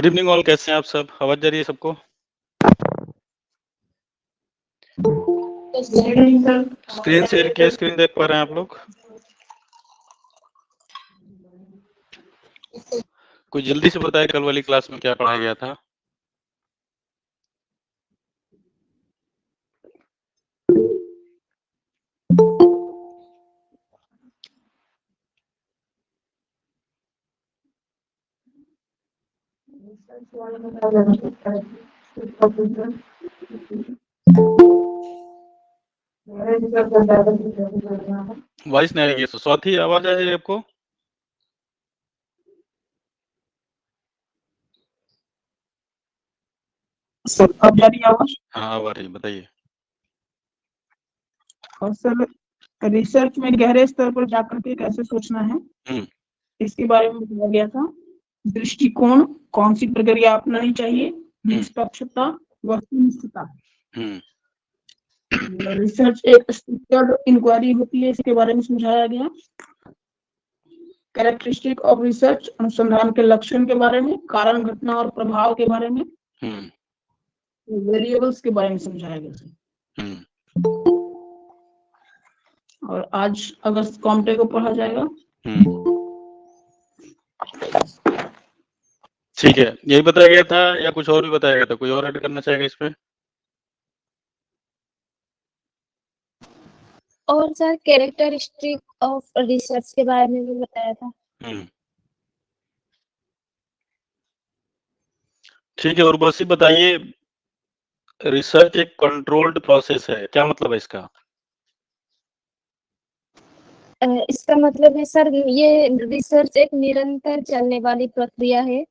Good evening all, कैसे हैं आप सब? आवाज जा रही है सबको? स्क्रीन शेयर किया, स्क्रीन देख पा रहे हैं आप लोग? कोई जल्दी से बताए कल वाली क्लास में क्या पढ़ाया गया था? वॉइस नहीं आ रही है, स्वाति आवाज आ रही है आपको? सर अब जा रही है आवाज? हाँ आ रही है, बताइए। और सर रिसर्च में गहरे स्तर पर जाकर के कैसे सोचना है इसके बारे में बताया गया था। दृष्टिकोण, कौन सी प्रक्रिया अपनानी चाहिए, निष्पक्षता, वस्तुनिष्ठता। रिसर्च एक स्ट्रक्चर्ड इंक्वायरी होती है, इसके बारे में समझाया गया। कैरेक्टरिस्टिक ऑफ रिसर्च, अनुसंधान के लक्षण के बारे में, कारण, घटना और प्रभाव के बारे में, वेरिएबल्स के बारे में समझाया गया। और आज अगस्त कॉम्टे को पढ़ा जाएगा। ठीक है, यही बताया गया था या कुछ और भी बताया गया था? कोई और ऐड करना चाहेगा इसमें? और सर कैरेक्टरिस्टिक ऑफ रिसर्च के बारे में भी बताया था। ठीक है, और बस ही बताइए, रिसर्च एक कंट्रोल्ड प्रोसेस है, क्या मतलब है इसका? इसका मतलब है सर, ये रिसर्च एक निरंतर चलने वाली प्रक्रिया है।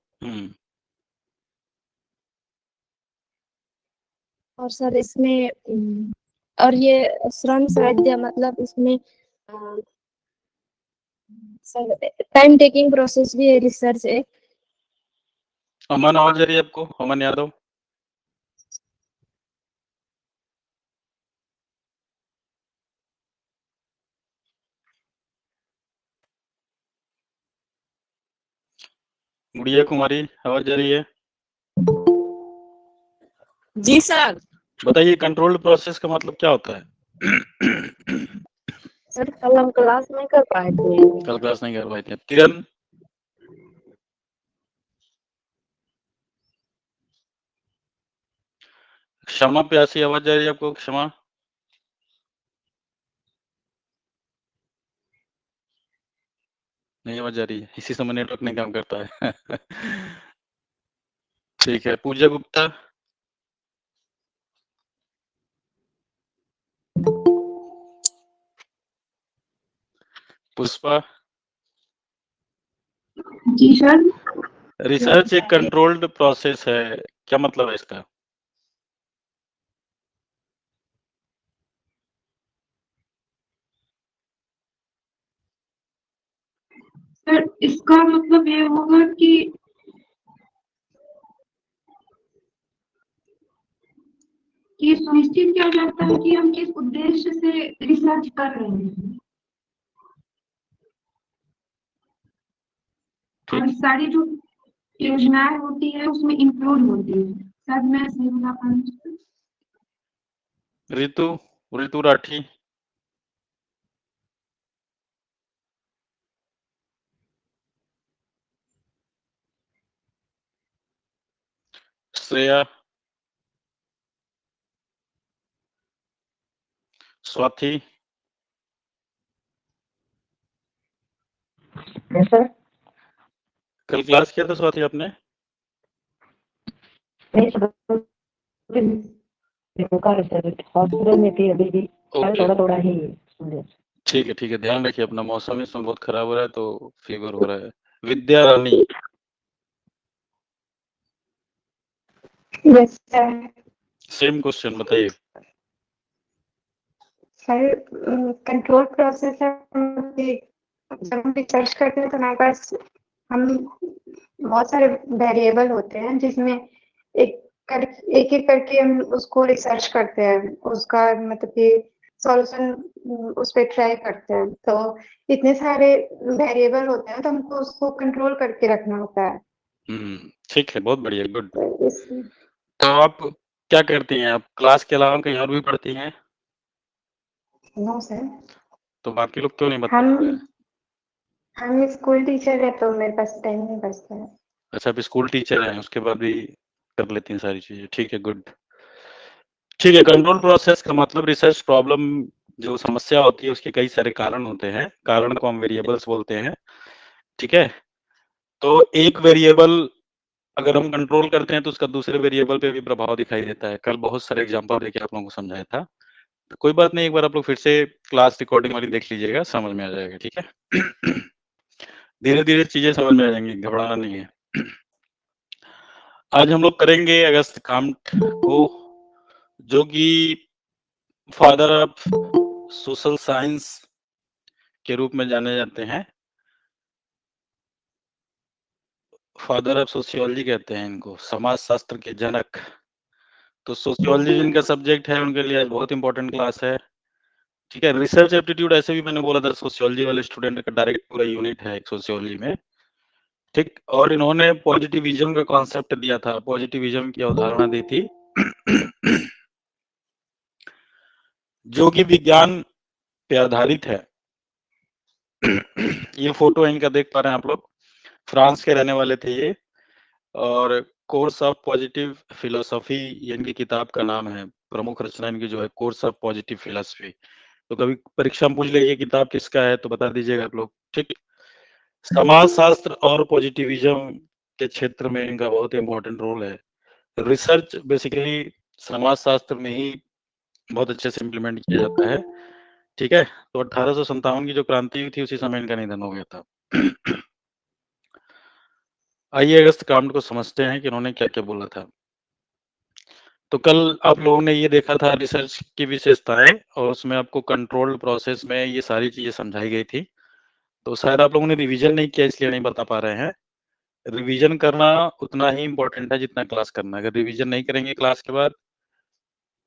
और सर इसमें और ये श्रम साध्य, मतलब इसमें सर टाइम टेकिंग प्रोसेस भी है रिसर्च एक। अमन आवाज आ रही है आपको? अमन यादव? गुड़िया कुमारी आवाज आ रही है? जी सर। बताइए, कंट्रोल्ड प्रोसेस का मतलब क्या होता है? सर कल हम क्लास नहीं कर पाए थे। कल क्लास नहीं कर पाए थे। किरण? क्षमा प्यासी आवाज आ रही है आपको? क्षमा? नहीं आवाज आ रही है, इसी समय नेटवर्क नहीं काम करता है। ठीक है, पूजा गुप्ता? पुष्पा? जी सर। रिसर्च एक कंट्रोल्ड प्रोसेस है, क्या मतलब है इसका? सर इसका मतलब ये होगा कि सुनिश्चित किया जाता है कि हम किस उद्देश्य से रिसर्च कर रहे हैं। और सारी जो योजनाएं होती है उसमें इंक्लूड होती है। सर मैं सही बता पा रही हूँ? ऋतु? ऋतु राठी? श्रेया? स्वाति? सर कल क्लास किया था स्वाति आपने? हॉस्पिटल में थी अभी भी, थोड़ा थोड़ा ही। ठीक है, ध्यान रखिए अपना, मौसम इसमें बहुत खराब हो रहा है तो फीवर हो रहा है। Vidya Rani? Yes sir. Same question, बताइए। सर कंट्रोल प्रोसेस है कि जब हम रिसर्च करते हैं तो हमारे पास हम बहुत सारे वेरिएबल होते हैं जिसमें एक एक करके हम उसको रिसर्च करते हैं, उसका मतलब कि सॉल्यूशन उस पर ट्राई करते हैं। तो इतने सारे वेरिएबल होते हैं तो हमको उसको कंट्रोल करके रखना होता है। ठीक है, बहुत बढ़िया, गुड। तो इस तो आप क्या करती हैं? आप क्लास के अलावा कहीं और भी पढ़ती हैं? नो सर, तो बाकी लोग क्यों नहीं बता हम रहे? हम स्कूल टीचर है तो मेरे पास टाइम नहीं बचता है। अच्छा, आप स्कूल टीचर हैं, उसके बाद भी कर लेती हैं सारी चीजें, ठीक है, गुड। ठीक है, कंट्रोल प्रोसेस का मतलब रिसर्च प्रॉब्लम जो समस्या होती है उसके कई सारे कारण होते हैं, कारण को हम वेरिएबल्स बोलते हैं, ठीक है। तो एक वेरिएबल अगर हम कंट्रोल करते हैं तो उसका दूसरे वेरिएबल पे भी प्रभाव दिखाई देता है। कल बहुत सारे एग्जांपल देके आप लोगों को समझाया था, तो कोई बात नहीं, एक बार आप लोग फिर से क्लास रिकॉर्डिंग वाली देख लीजिएगा, समझ में आ जाएगा, ठीक है। धीरे धीरे चीजें समझ में आ जाएंगी, घबराना नहीं है। आज हम लोग करेंगे अगस्त काम्ट को, जो कि फादर ऑफ सोशल साइंस के रूप में जाने जाते हैं। फादर ऑफ सोशियोलॉजी कहते हैं इनको, समाज शास्त्र के जनक। तो सोशियोलॉजी जिनका सब्जेक्ट है उनके लिए बहुत इंपॉर्टेंट क्लास है, ठीक है। रिसर्च एप्टीट्यूड ऐसे भी मैंने बोला था, सोशियोलॉजी वाले स्टूडेंट का डायरेक्ट पूरा यूनिट है एक सोशियोलॉजी में, ठीक। और इन्होंने पॉजिटिविज्म का कॉन्सेप्ट दिया था, पॉजिटिविज्म की अवधारणा दी थी, जो कि विज्ञान पे आधारित है। ये फोटो इनका देख पा रहे हैं आप लोग, फ्रांस के रहने वाले थे ये, और कोर्स ऑफ पॉजिटिव फिलोसफी ये इनकी किताब का नाम है। प्रमुख रचना इनकी जो है कोर्स ऑफ पॉजिटिव फिलोसफी। तो कभी परीक्षा में पूछ ले ये किताब किसका है तो बता दीजिएगा आप लोग, ठीक। समाज शास्त्र और पॉजिटिविज्म के क्षेत्र में इनका बहुत इंपॉर्टेंट रोल है। रिसर्च बेसिकली समाज शास्त्र में ही बहुत अच्छे से इम्प्लीमेंट किया जाता है, ठीक है। तो 1857 की जो क्रांति हुई थी उसी समय इनका निधन हो गया था। आइए अगस्त काम्ट को समझते हैं कि इन्होंने क्या क्या बोला था। तो कल आप लोगों ने ये देखा था रिसर्च की विशेषताएं, और उसमें आपको कंट्रोल्ड प्रोसेस में ये सारी चीजें समझाई गई थी। तो शायद आप लोगों ने रिवीजन नहीं किया इसलिए नहीं बता पा रहे हैं। रिवीजन करना उतना ही इम्पोर्टेंट है जितना क्लास करना। अगर रिवीजन नहीं करेंगे क्लास के बाद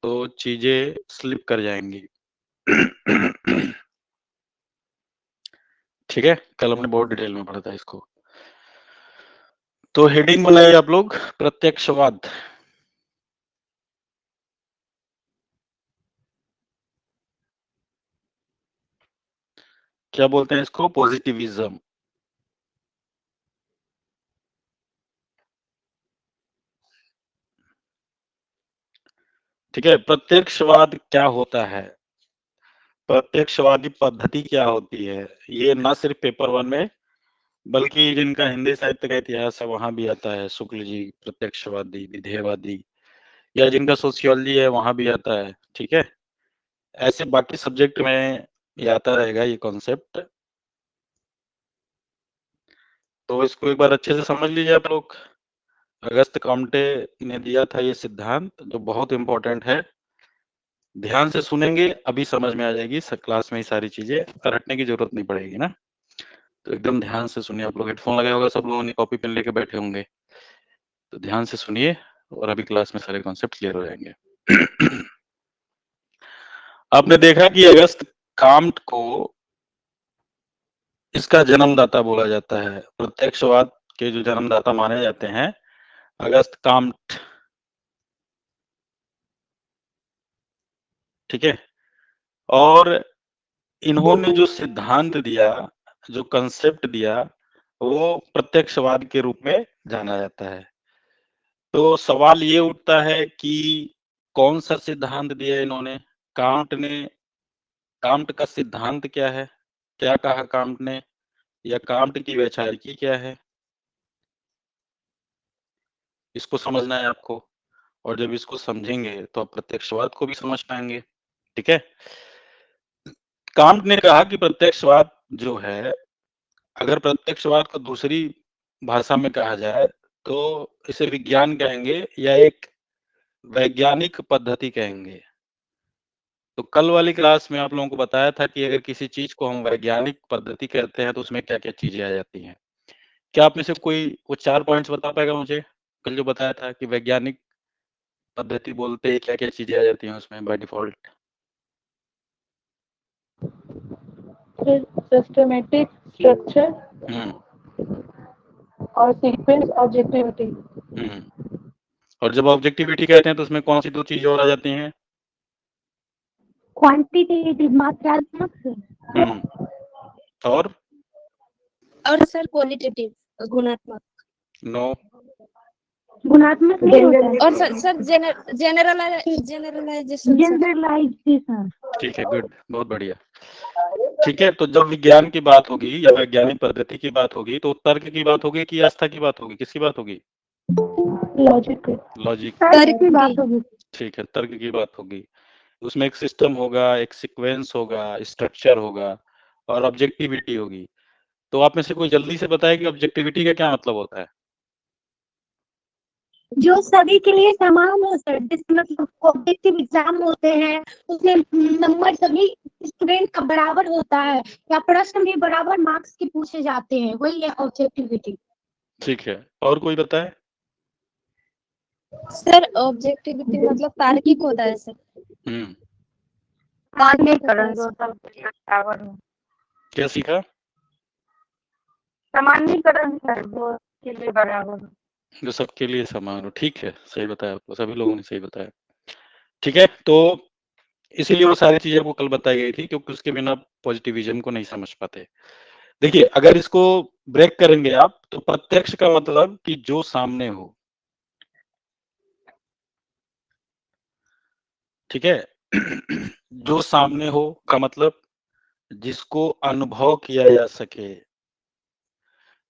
तो चीजें स्लिप कर जाएंगी। ठीक है, कल हमने बहुत डिटेल में पढ़ा था इसको। तो हेडिंग बनाइए आप लोग, प्रत्यक्षवाद। क्या बोलते हैं इसको? पॉजिटिविज्म। ठीक है, प्रत्यक्षवाद क्या होता है, प्रत्यक्षवादी पद्धति क्या होती है, ये ना सिर्फ पेपर 1 में बल्कि जिनका हिंदी साहित्य का इतिहास है वहां भी आता है। शुक्ल जी प्रत्यक्षवादी, विधेयवादी, या जिनका सोशियोलॉजी है वहां भी आता है, ठीक है। ऐसे बाकी सब्जेक्ट में ये आता रहेगा ये कॉन्सेप्ट। तो इसको एक बार अच्छे से समझ लीजिए आप लोग। अगस्त काम्टे ने दिया था ये सिद्धांत जो बहुत इंपॉर्टेंट है। ध्यान से सुनेंगे अभी समझ में आ जाएगी, क्लास में ही सारी चीजें, रटने की जरूरत नहीं पड़ेगी ना। तो एकदम ध्यान से सुनिए। आप लोग हेडफोन लगाया होगा, सब लोगों ने कॉपी पेन लेके बैठे होंगे, तो ध्यान से सुनिए और अभी क्लास में सारे कॉन्सेप्ट क्लियर हो जाएंगे। आपने देखा कि अगस्त काम्ट को इसका जन्मदाता बोला जाता है, प्रत्यक्षवाद के जो जन्मदाता माने जाते हैं अगस्त काम्ट, ठीक है। और इन्होंने जो सिद्धांत दिया, जो कंसेप्ट दिया, वो प्रत्यक्षवाद के रूप में जाना जाता है। तो सवाल ये उठता है कि कौन सा सिद्धांत दिया इन्होंने? काम्ट ने, काम्ट का सिद्धांत क्या है, क्या कहा काम्ट ने, या काम्ट की वैचारिकी क्या है, इसको समझना है आपको। और जब इसको समझेंगे तो आप प्रत्यक्षवाद को भी समझ पाएंगे, ठीक है। काम्ट ने कहा कि प्रत्यक्षवाद जो है, अगर प्रत्यक्षवाद को दूसरी भाषा में कहा जाए तो इसे विज्ञान कहेंगे या एक वैज्ञानिक पद्धति कहेंगे। तो कल वाली क्लास में आप लोगों को बताया था कि अगर किसी चीज को हम वैज्ञानिक पद्धति कहते हैं तो उसमें क्या क्या चीजें आ जाती हैं। क्या आप में से कोई वो 4 पॉइंट्स बता पाएगा मुझे? कल जो बताया था कि वैज्ञानिक पद्धति बोलते ही क्या क्या चीजें आ जाती हैं उसमें बाय डिफॉल्ट? सिस्टमेटिक स्ट्रक्चर, और सीक्वेंस ऑब्जेक्टिविटी। और जब ऑब्जेक्टिविटी कहते हैं तो उसमें कौन सी दो चीजें और आ जाती हैं? क्वांटिटेटिव मात्रात्मक और सर क्वालिटेटिव गुणात्मक। नो, गुणात्मक नहीं होता है। और सर जनरलाइजेशन। ठीक है, गुड, बहुत बढ़िया। ठीक है, तो जब विज्ञान की बात होगी या वैज्ञानिक पद्धति की बात होगी तो तर्क की बात होगी कि आस्था की बात होगी, किसकी बात होगी? लॉजिक तर्क की बात होगी। ठीक है, तर्क की बात होगी। उसमें एक सिस्टम होगा, एक सीक्वेंस होगा, स्ट्रक्चर होगा और ऑब्जेक्टिविटी होगी। तो आप में से कोई जल्दी से बताए कि ऑब्जेक्टिविटी का क्या मतलब होता है? जो सभी के लिए समान हो सर, जिसमें मतलब ऑब्जेक्टिव एग्जाम होते हैं उसमें नंबर सभी स्टूडेंट का बराबर होता है या प्रश्न भी बराबर मार्क्स के पूछे जाते हैं, वही है ऑब्जेक्टिविटी। ठीक है, और कोई बताए? सर ऑब्जेक्टिविटी मतलब तार्किक होता है सर। सामान्यीकरण, जो सब बराबर हो। क्या सीखा? सामान्यीकरण सर, जो के लिए बराबर हो। जो सबके लिए समान हो। ठीक है, सही बताया आपको, सभी लोगों ने सही बताया। ठीक है, तो इसीलिए वो सारी चीजें आपको कल बताई गई थी, क्योंकि उसके बिना पॉजिटिविज्म को नहीं समझ पाते। देखिए, अगर इसको ब्रेक करेंगे आप तो प्रत्यक्ष का मतलब कि जो सामने हो, ठीक है। जो सामने हो का मतलब जिसको अनुभव किया जा सके।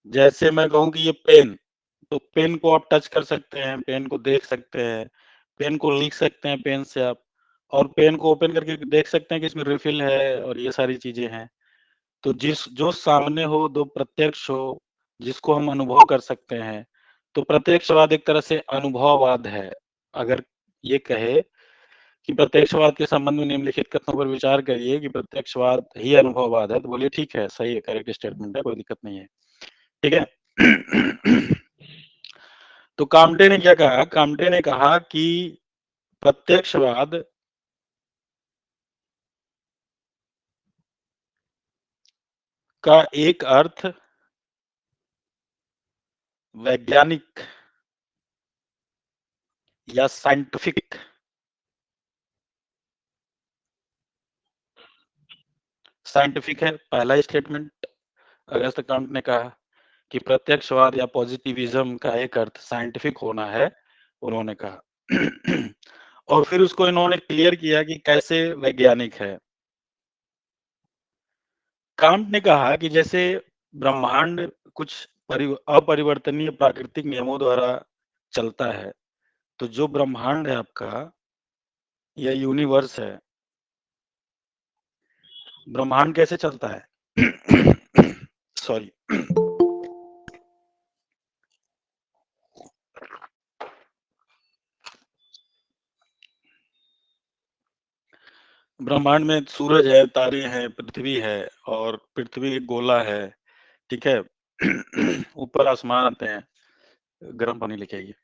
जैसे मैं कहूं कि ये पेन, तो पेन को आप टच कर सकते हैं, पेन को देख सकते हैं, पेन को लिख सकते हैं पेन से आप, और पेन को ओपन करके देख सकते हैं कि इसमें रिफिल है और ये सारी चीजें हैं। तो जो सामने हो, दो प्रत्यक्ष हो, जिसको हम अनुभव कर सकते हैं, तो प्रत्यक्षवाद एक तरह से अनुभववाद है। अगर ये कहे कि प्रत्यक्षवाद के संबंध में निम्नलिखित कथनों पर विचार करिए कि प्रत्यक्षवाद ही अनुभववाद है, तो बोलिए ठीक है, सही है, करेक्ट स्टेटमेंट है, कोई दिक्कत नहीं है। ठीक है। तो काम्टे ने क्या कहा? काम्टे ने कहा कि प्रत्यक्षवाद का एक अर्थ वैज्ञानिक या साइंटिफिक है। पहला स्टेटमेंट अगस्त कांट ने कहा कि प्रत्यक्षवाद या पॉजिटिविज्म का एक अर्थ साइंटिफिक होना है, उन्होंने कहा। और फिर उसको इन्होंने क्लियर किया कि कैसे वैज्ञानिक है। कांट ने कहा कि जैसे ब्रह्मांड कुछ अपरिवर्तनीय प्राकृतिक नियमों द्वारा चलता है, तो जो ब्रह्मांड है आपका या यूनिवर्स है, ब्रह्मांड कैसे चलता है? सॉरी। ब्रह्मांड में सूरज है, तारे हैं, पृथ्वी है, और पृथ्वी एक गोला है, ठीक है। ऊपर आसमान आते हैं। गर्म पानी लेके आइए,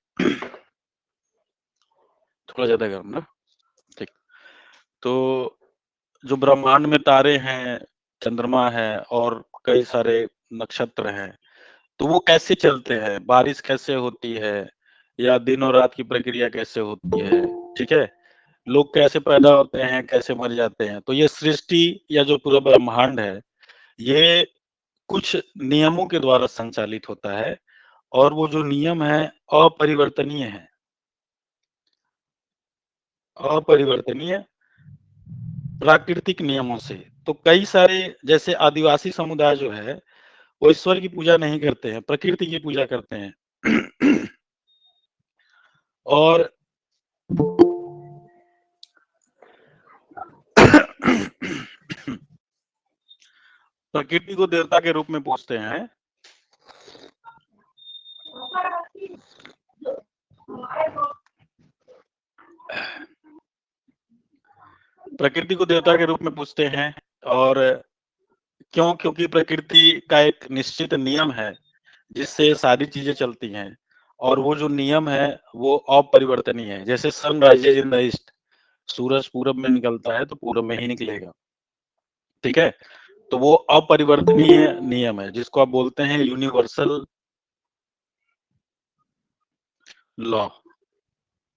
थोड़ा ज्यादा गर्म ना, ठीक। तो जो ब्रह्मांड में तारे हैं, चंद्रमा है और कई सारे नक्षत्र हैं, तो वो कैसे चलते हैं, बारिश कैसे होती है, या दिन और रात की प्रक्रिया कैसे होती है, ठीक है। लोग कैसे पैदा होते हैं, कैसे मर जाते हैं। तो ये सृष्टि या जो पूरा ब्रह्मांड है, ये कुछ नियमों के द्वारा संचालित होता है, और वो जो नियम है अपरिवर्तनीय है। अपरिवर्तनीय प्राकृतिक नियमों से। तो कई सारे जैसे आदिवासी समुदाय जो है, वो ईश्वर की पूजा नहीं करते हैं, प्रकृति की पूजा करते हैं। और प्रकृति को देवता के रूप में पूजते हैं। प्रकृति को देवता के रूप में पूजते हैं। और क्यों? क्योंकि प्रकृति का एक निश्चित नियम है जिससे सारी चीजें चलती हैं, और वो जो नियम है वो अपरिवर्तनीय है। जैसे sun rises in the east, सूरज पूरब में निकलता है तो पूरब में ही निकलेगा, ठीक है। तो वो अपरिवर्तनीय नियम है, जिसको आप बोलते हैं यूनिवर्सल लॉ,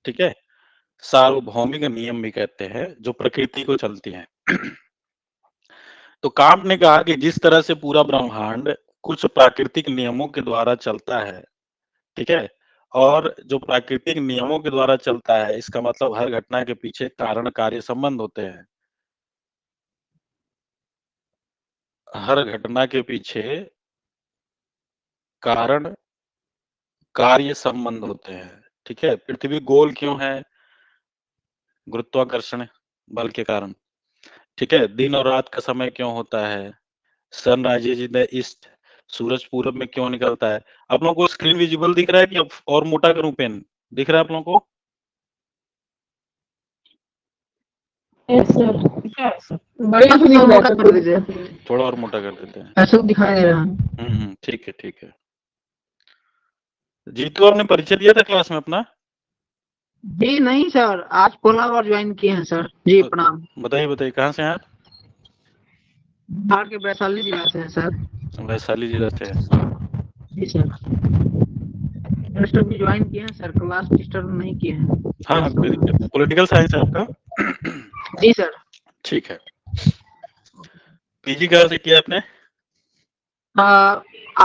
ठीक है, सार्वभौमिक नियम भी कहते हैं, जो प्रकृति को चलती हैं। तो कांट ने कहा कि जिस तरह से पूरा ब्रह्मांड कुछ प्राकृतिक नियमों के द्वारा चलता है, ठीक है, और जो प्राकृतिक नियमों के द्वारा चलता है, इसका मतलब हर घटना के पीछे कारण कार्य संबंध होते हैं। हर घटना के पीछे कारण कार्य संबंध होते हैं, ठीक है। पृथ्वी गोल क्यों है? गुरुत्वाकर्षण बल के कारण, ठीक है। दिन और रात का समय क्यों होता है? सनराइजेज इन द ईस्ट, सूरज पूरब में क्यों निकलता है? आप लोगों को स्क्रीन विजिबल दिख रहा है कि अब और मोटा करूं पेन? दिख रहा है आप लोगों को? Yes sir. बढ़िया से दिख रहा है, कर दीजिए, थोड़ा और मोटा कर देते हैं। ऐसे दिखाई दे रहा है। ठीक है, ठीक है। जीतू, आपने परिचय दिया था क्लास में अपना? जी नहीं सर, आज पहला बार ज्वाइन किए हैं सर। जी प्रणाम। बताइए बताइए, कहाँ से हैं आप? बिहार के वैशाली जिला से है सर। वैशाली जिला से। जी सर, भी ज्वाइन किए हैं सर, क्लास डिस्टर्ब नहीं किए हैं। हाँ, कोई दिक्कत नहीं। पॉलिटिकल साइंस है आपका? जी सर। ठीक है। पीजी कहाँ से किया आपने?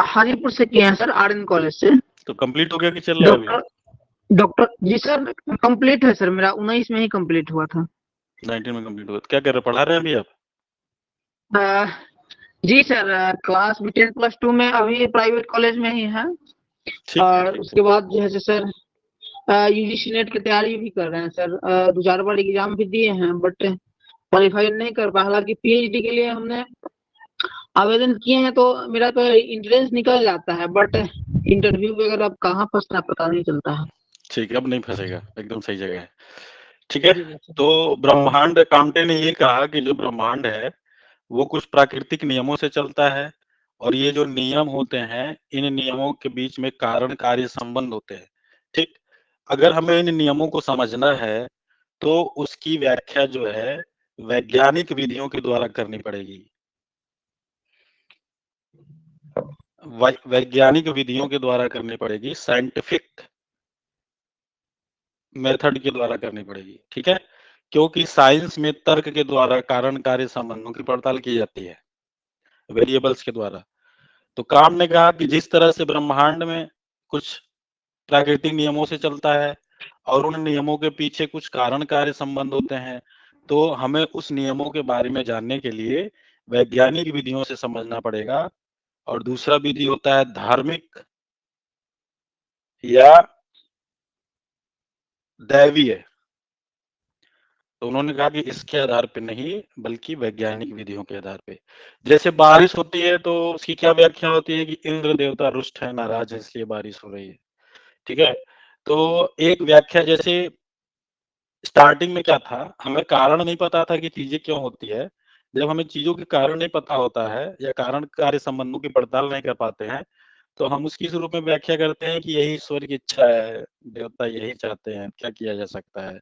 हाजीपुर से किए हैं सर, आरएन कॉलेज से। तो कंप्लीट हो गया कि चल रहा है अभी? डॉक्टर जी सर, कंप्लीट है सर, मेरा 19 में ही कंप्लीट हुआ था। 19 में कंप्लीट हुआ। तो क्या कर रहे, पढ़ा रहे हैं अभी आप? जी सर, क्लास भी 10+2 में अभी प्राइवेट कॉलेज में ही है। और उसके बाद जो है सर, यूजीसी नेट की तैयारी भी कर रहे हैं सर। 2-4 बार एग्जाम भी दिए हैं, बट क्वालिफाई नहीं कर पाए। हालांकि पीएचडी के लिए हमने आवेदन किए हैं, तो मेरा तो इंट्रेंस निकल जाता है, बट इंटरव्यू वगैरह अब कहाँ फंसता है पता नहीं चलता है। ठीक है, अब नहीं फंसेगा, एकदम सही जगह है। ठीक है, तो ब्रह्मांड, कांटे ने ये कहा कि जो ब्रह्मांड है वो कुछ प्राकृतिक नियमों से चलता है, और ये जो नियम होते हैं, इन नियमों के बीच में कारण कार्य संबंध होते हैं। ठीक, अगर हमें इन नियमों को समझना है तो उसकी व्याख्या जो है वैज्ञानिक विधियों के द्वारा करनी पड़ेगी। वैज्ञानिक विधियों के द्वारा करनी पड़ेगी, साइंटिफिक मेथड के द्वारा करनी पड़ेगी, ठीक है। क्योंकि साइंस में तर्क के द्वारा कारण कार्य संबंधों की पड़ताल की जाती है, वेरिएबल्स के द्वारा। तो काम ने कहा कि जिस तरह से ब्रह्मांड में कुछ प्राकृतिक नियमों से चलता है और उन नियमों के पीछे कुछ कारण कार्य संबंध होते हैं, तो हमें उस नियमों के बारे में जानने के लिए वैज्ञानिक विधियों से समझना पड़ेगा। और दूसरा विधि होता है धार्मिक या दैवीय। तो उन्होंने कहा कि इसके आधार पे नहीं, बल्कि वैज्ञानिक विधियों के आधार पे। जैसे बारिश होती है तो उसकी क्या व्याख्या होती है कि इंद्र देवता रुष्ट है, नाराज है, इसलिए बारिश हो रही है, ठीक है। तो एक व्याख्या, जैसे स्टार्टिंग में क्या था, हमें कारण नहीं पता था कि चीजें क्यों होती है। जब हमें चीजों के कारण नहीं पता होता है या कारण कार्य संबंधों की पड़ताल नहीं कर पाते हैं, तो हम उसकी स्वरूप में व्याख्या करते हैं कि यही ईश्वर की इच्छा है, देवता यही चाहते हैं, क्या किया जा सकता है।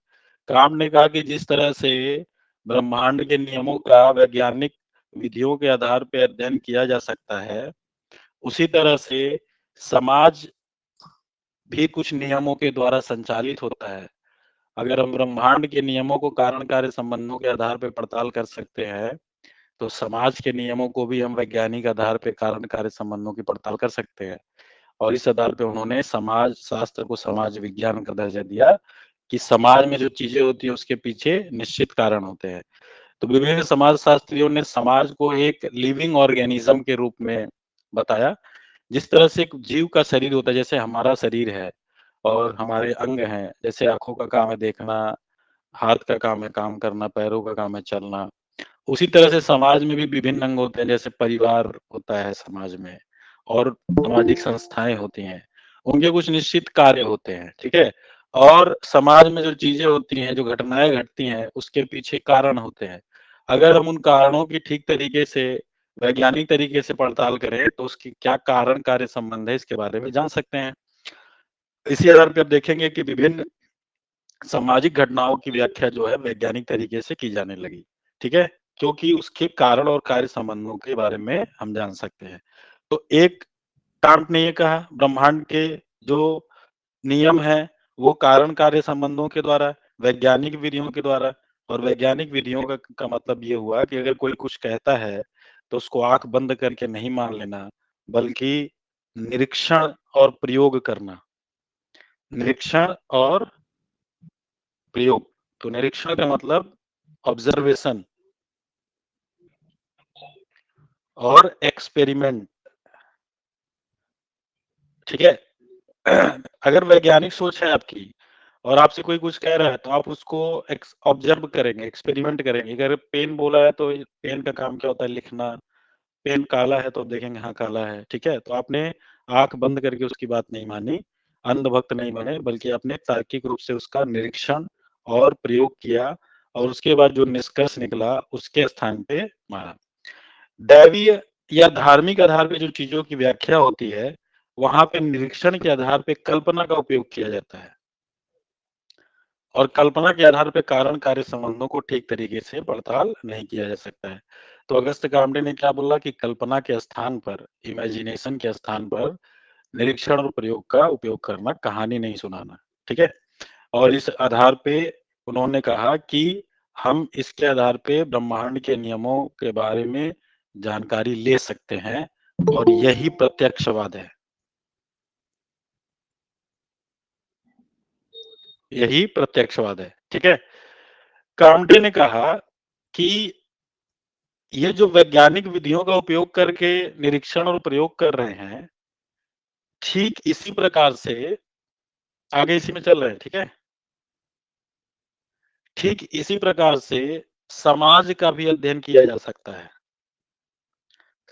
काम ने कहा कि जिस तरह से ब्रह्मांड के नियमों का वैज्ञानिक विधियों के आधार पर अध्ययन किया जा सकता है, उसी तरह से समाज भी कुछ नियमों के द्वारा संचालित होता है। अगर हम ब्रह्मांड के नियमों को कारण कार्य संबंधों के आधार पर पड़ताल कर सकते हैं, तो समाज के नियमों को भी हम वैज्ञानिक आधार पे कारण कार्य संबंधों की पड़ताल कर सकते हैं। और इस आधार पे उन्होंने समाज शास्त्र को समाज विज्ञान का दर्जा दिया कि समाज में जो चीजें होती है उसके पीछे निश्चित कारण होते हैं। तो विभिन्न समाज शास्त्रियों ने समाज को एक लिविंग ऑर्गेनिज्म के रूप में बताया। जिस तरह से एक जीव का शरीर होता है, जैसे हमारा शरीर है और हमारे अंग हैं, जैसे आंखों का काम है देखना, हाथ का काम है काम करना, पैरों का काम है चलना, उसी तरह से समाज में भी विभिन्न अंग होते हैं। जैसे परिवार होता है समाज में, और सामाजिक संस्थाएं होती हैं, उनके कुछ निश्चित कार्य होते हैं, ठीक है। और समाज में जो चीजें होती हैं, जो घटनाएं घटती हैं, उसके पीछे कारण होते हैं। अगर हम उन कारणों की ठीक तरीके से वैज्ञानिक तरीके से पड़ताल करें, तो उसकी क्या कारण कार्य संबंध है, इसके बारे में जान सकते हैं। इसी आधार पर आप देखेंगे कि विभिन्न सामाजिक घटनाओं की व्याख्या जो है वैज्ञानिक तरीके से की जाने लगी, ठीक है, क्योंकि उसके कारण और कार्य संबंधों के बारे में हम जान सकते हैं। तो एक कांट ने ये कहा, ब्रह्मांड के जो नियम है वो कारण कार्य संबंधों के द्वारा, वैज्ञानिक विधियों के द्वारा। और वैज्ञानिक विधियों का मतलब ये हुआ कि अगर कोई कुछ कहता है तो उसको आंख बंद करके नहीं मान लेना, बल्कि निरीक्षण और प्रयोग करना। निरीक्षण और प्रयोग। तो निरीक्षण का मतलब ऑब्जर्वेशन और एक्सपेरिमेंट, ठीक है। अगर वैज्ञानिक सोच है आपकी और आपसे कोई कुछ कह रहा है तो आप उसको ऑब्जर्व करेंगे, एक्सपेरिमेंट करेंगे। अगर पेन बोला है तो पेन का काम क्या होता है? लिखना। पेन काला है तो देखेंगे हाँ काला है, ठीक है। तो आपने आंख बंद करके उसकी बात नहीं मानी, अंधभक्त नहीं बने, बल्कि आपने तार्किक रूप से उसका निरीक्षण और प्रयोग किया और उसके बाद जो निष्कर्ष निकला उसके स्थान पे माना। दैवीय या धार्मिक आधार पे जो चीजों की व्याख्या होती है, वहां पे निरीक्षण के आधार पे कल्पना का उपयोग किया जाता है और कल्पना के आधार पे कारण कार्य संबंधों को ठीक तरीके से पड़ताल नहीं किया जा सकता है। तो अगस्त कामडे ने क्या बोला कि कल्पना के स्थान पर, इमेजिनेशन के स्थान पर निरीक्षण और प्रयोग का उपयोग करना, कहानी नहीं सुनाना, ठीक है। और इस आधार पे उन्होंने कहा कि हम इसके आधार पे ब्रह्मांड के नियमों के बारे में जानकारी ले सकते हैं और यही प्रत्यक्षवाद है। यही प्रत्यक्षवाद है, ठीक है। कामडे ने कहा कि ये जो वैज्ञानिक विधियों का उपयोग करके निरीक्षण और प्रयोग कर रहे हैं, ठीक इसी प्रकार से आगे इसी में चल रहे हैं, ठीक है। ठीक इसी प्रकार से समाज का भी अध्ययन किया जा सकता है।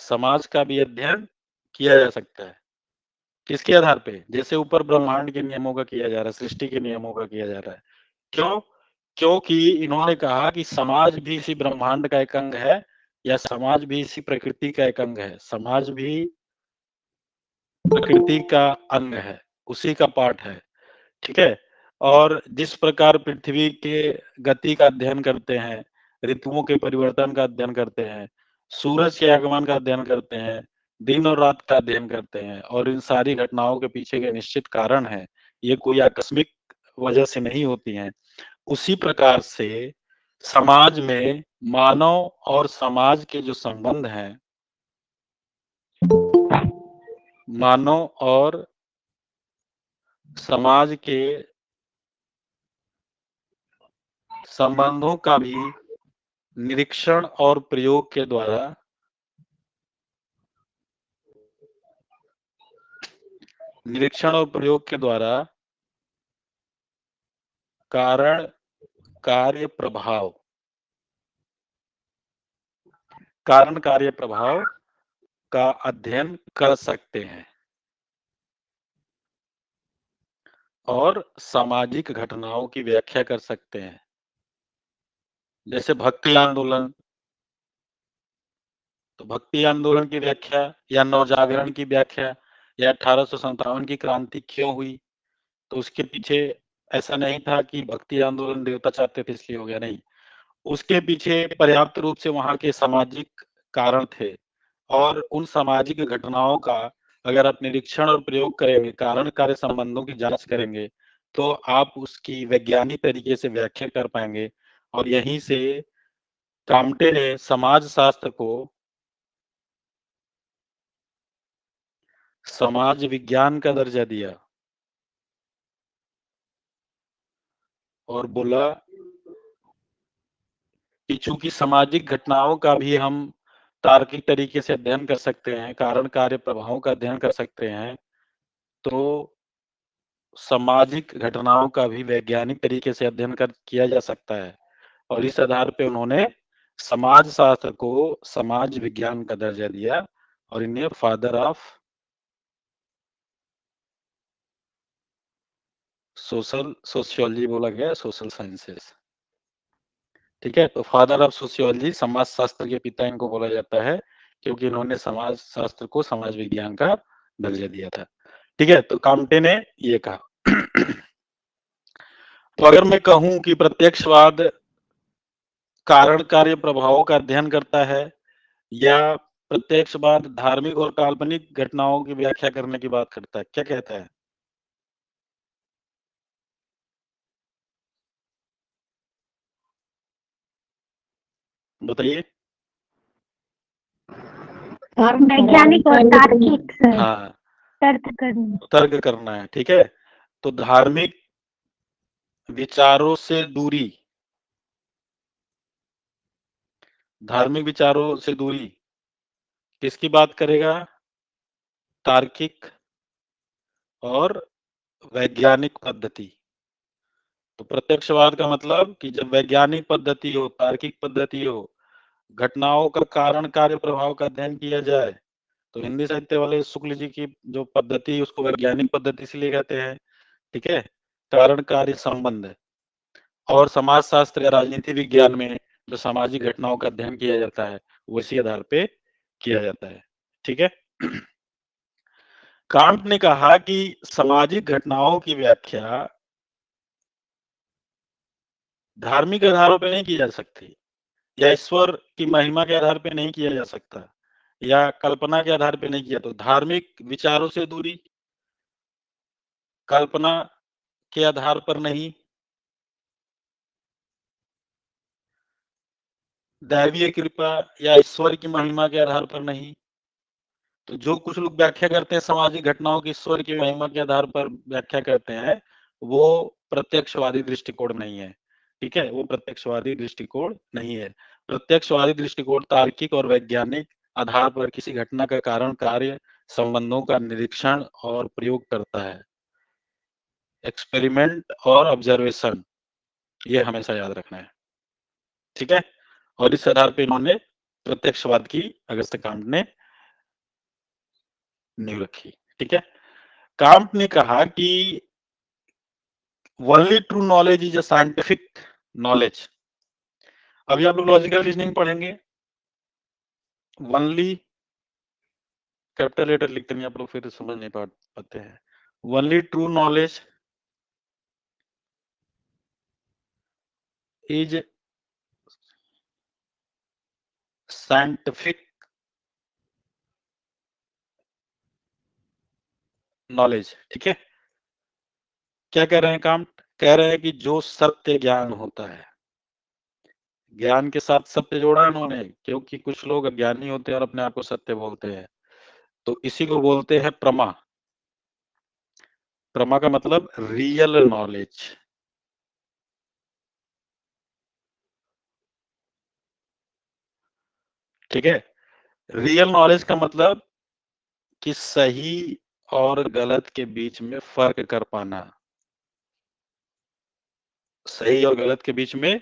समाज का भी अध्ययन किया जा सकता है। किसके आधार पे? जैसे ऊपर ब्रह्मांड के नियमों का किया जा रहा है, सृष्टि के नियमों का किया जा रहा है। क्यों? क्योंकि इन्होंने कहा कि समाज भी इसी ब्रह्मांड का एक अंग है या समाज भी इसी प्रकृति का एक अंग है। समाज भी प्रकृति का अंग है, उसी का पार्ट है, ठीक है। और जिस प्रकार पृथ्वी के गति का अध्ययन करते हैं, ऋतुओं के परिवर्तन का अध्ययन करते हैं, सूरज के आगमन का अध्ययन करते हैं, दिन और रात का अध्ययन करते हैं और इन सारी घटनाओं के पीछे के निश्चित कारण है, ये कोई आकस्मिक वजह से नहीं होती हैं। उसी प्रकार से समाज में मानव और समाज के जो संबंध हैं, मानव और समाज के संबंधों का भी निरीक्षण और प्रयोग के द्वारा कारण कार्य प्रभाव का अध्ययन कर सकते हैं और सामाजिक घटनाओं की व्याख्या कर सकते हैं। जैसे भक्ति आंदोलन, तो भक्ति आंदोलन की व्याख्या या नवजागरण की व्याख्या या 1857 की क्रांति क्यों हुई, तो उसके पीछे ऐसा नहीं था कि भक्ति आंदोलन देवता चाहते थे इसलिए हो गया, नहीं। उसके पीछे पर्याप्त रूप से वहां के सामाजिक कारण थे और उन सामाजिक घटनाओं का अगर आप निरीक्षण और प्रयोग करेंगे, कारण कार्य संबंधों की जांच करेंगे, तो आप उसकी वैज्ञानिक तरीके से व्याख्या कर पाएंगे। और यहीं से कामटे ने समाज शास्त्र को समाज विज्ञान का दर्जा दिया और बोला कि चूंकि सामाजिक घटनाओं का भी हम तार्किक तरीके से अध्ययन कर सकते हैं, कारण कार्य प्रभावों का अध्ययन कर सकते हैं, तो सामाजिक घटनाओं का भी वैज्ञानिक तरीके से अध्ययन किया जा सकता है। और इस आधार पे उन्होंने समाज शास्त्र को समाज विज्ञान का दर्जा दिया और इन्हें फादर ऑफ सोशियोलॉजी बोला गया, सोशल साइंसेस, ठीक है। तो फादर ऑफ सोशियोलॉजी, समाज शास्त्र के पिता इनको बोला जाता है क्योंकि इन्होंने समाज शास्त्र को समाज विज्ञान का दर्जा दिया था, ठीक है। तो कामटे ने ये कहा। तो अगर मैं कहूं कि प्रत्यक्षवाद कारण कार्य प्रभावों का अध्ययन करता है या प्रत्यक्षवाद धार्मिक और काल्पनिक घटनाओं की व्याख्या करने की बात करता है, क्या कहता है? बताइए। वैज्ञानिक और तार्किक सर, हाँ, तर्क करना। तर्क करना है, ठीक है। तो धार्मिक विचारों से दूरी, धार्मिक विचारों से दूरी किसकी बात करेगा? तार्किक और वैज्ञानिक पद्धति। तो प्रत्यक्षवाद का मतलब कि जब वैज्ञानिक पद्धति हो, तार्किक पद्धति हो, घटनाओं का कारण कार्य प्रभाव का अध्ययन किया जाए, तो हिंदी साहित्य वाले शुक्ल जी की जो पद्धति उसको वैज्ञानिक पद्धति इसलिए कहते हैं, ठीक है। कारण कार्य संबंध और समाज शास्त्र या राजनीति विज्ञान में जो सामाजिक घटनाओं का अध्ययन किया जाता है वो इसी आधार पे किया जाता है, ठीक है। कांट ने कहा कि सामाजिक घटनाओं की व्याख्या धार्मिक आधारों पर नहीं की जा सकती, या ईश्वर की महिमा के आधार पे नहीं किया जा सकता, या कल्पना के आधार पे नहीं किया। तो धार्मिक विचारों से दूरी, कल्पना के आधार पर नहीं, दैवीय कृपा या ईश्वर की महिमा के आधार पर नहीं। तो जो कुछ लोग व्याख्या करते हैं सामाजिक घटनाओं की ईश्वर की महिमा के आधार पर व्याख्या करते हैं, वो प्रत्यक्षवादी दृष्टिकोण नहीं है, ठीक है। वो प्रत्यक्षवादी दृष्टिकोण नहीं है। प्रत्यक्षवादी दृष्टिकोण तार्किक और वैज्ञानिक आधार पर किसी घटना का कारण कार्य संबंधों का निरीक्षण और प्रयोग करता है। एक्सपेरिमेंट और ऑब्जर्वेशन, ये हमेशा याद रखना है, ठीक है। और इस आधार पर इन्होंने प्रत्यक्षवाद की अगस्त्य कांट ने नींव रखी, ठीक है। कांट ने कहा कि only true knowledge is a scientific knowledge। अभी आप लोग लॉजिकल रीजनिंग पढ़ेंगे, only कैपिटल लेटर लिखते नहीं आप लोग, फिर समझ नहीं पाते हैं। only true knowledge is scientific knowledge, ठीक है। क्या कह रहे हैं कांट? कह रहे हैं कि जो सत्य ज्ञान होता है, ज्ञान के साथ सत्य जोड़ा इन्होंने, क्योंकि कुछ लोग अज्ञानी होते हैं और अपने आप को सत्य बोलते हैं, तो इसी को बोलते हैं प्रमा। प्रमा का मतलब रियल नॉलेज, ठीक है। रियल नॉलेज का मतलब कि सही और गलत के बीच में फर्क कर पाना, सही और गलत के बीच में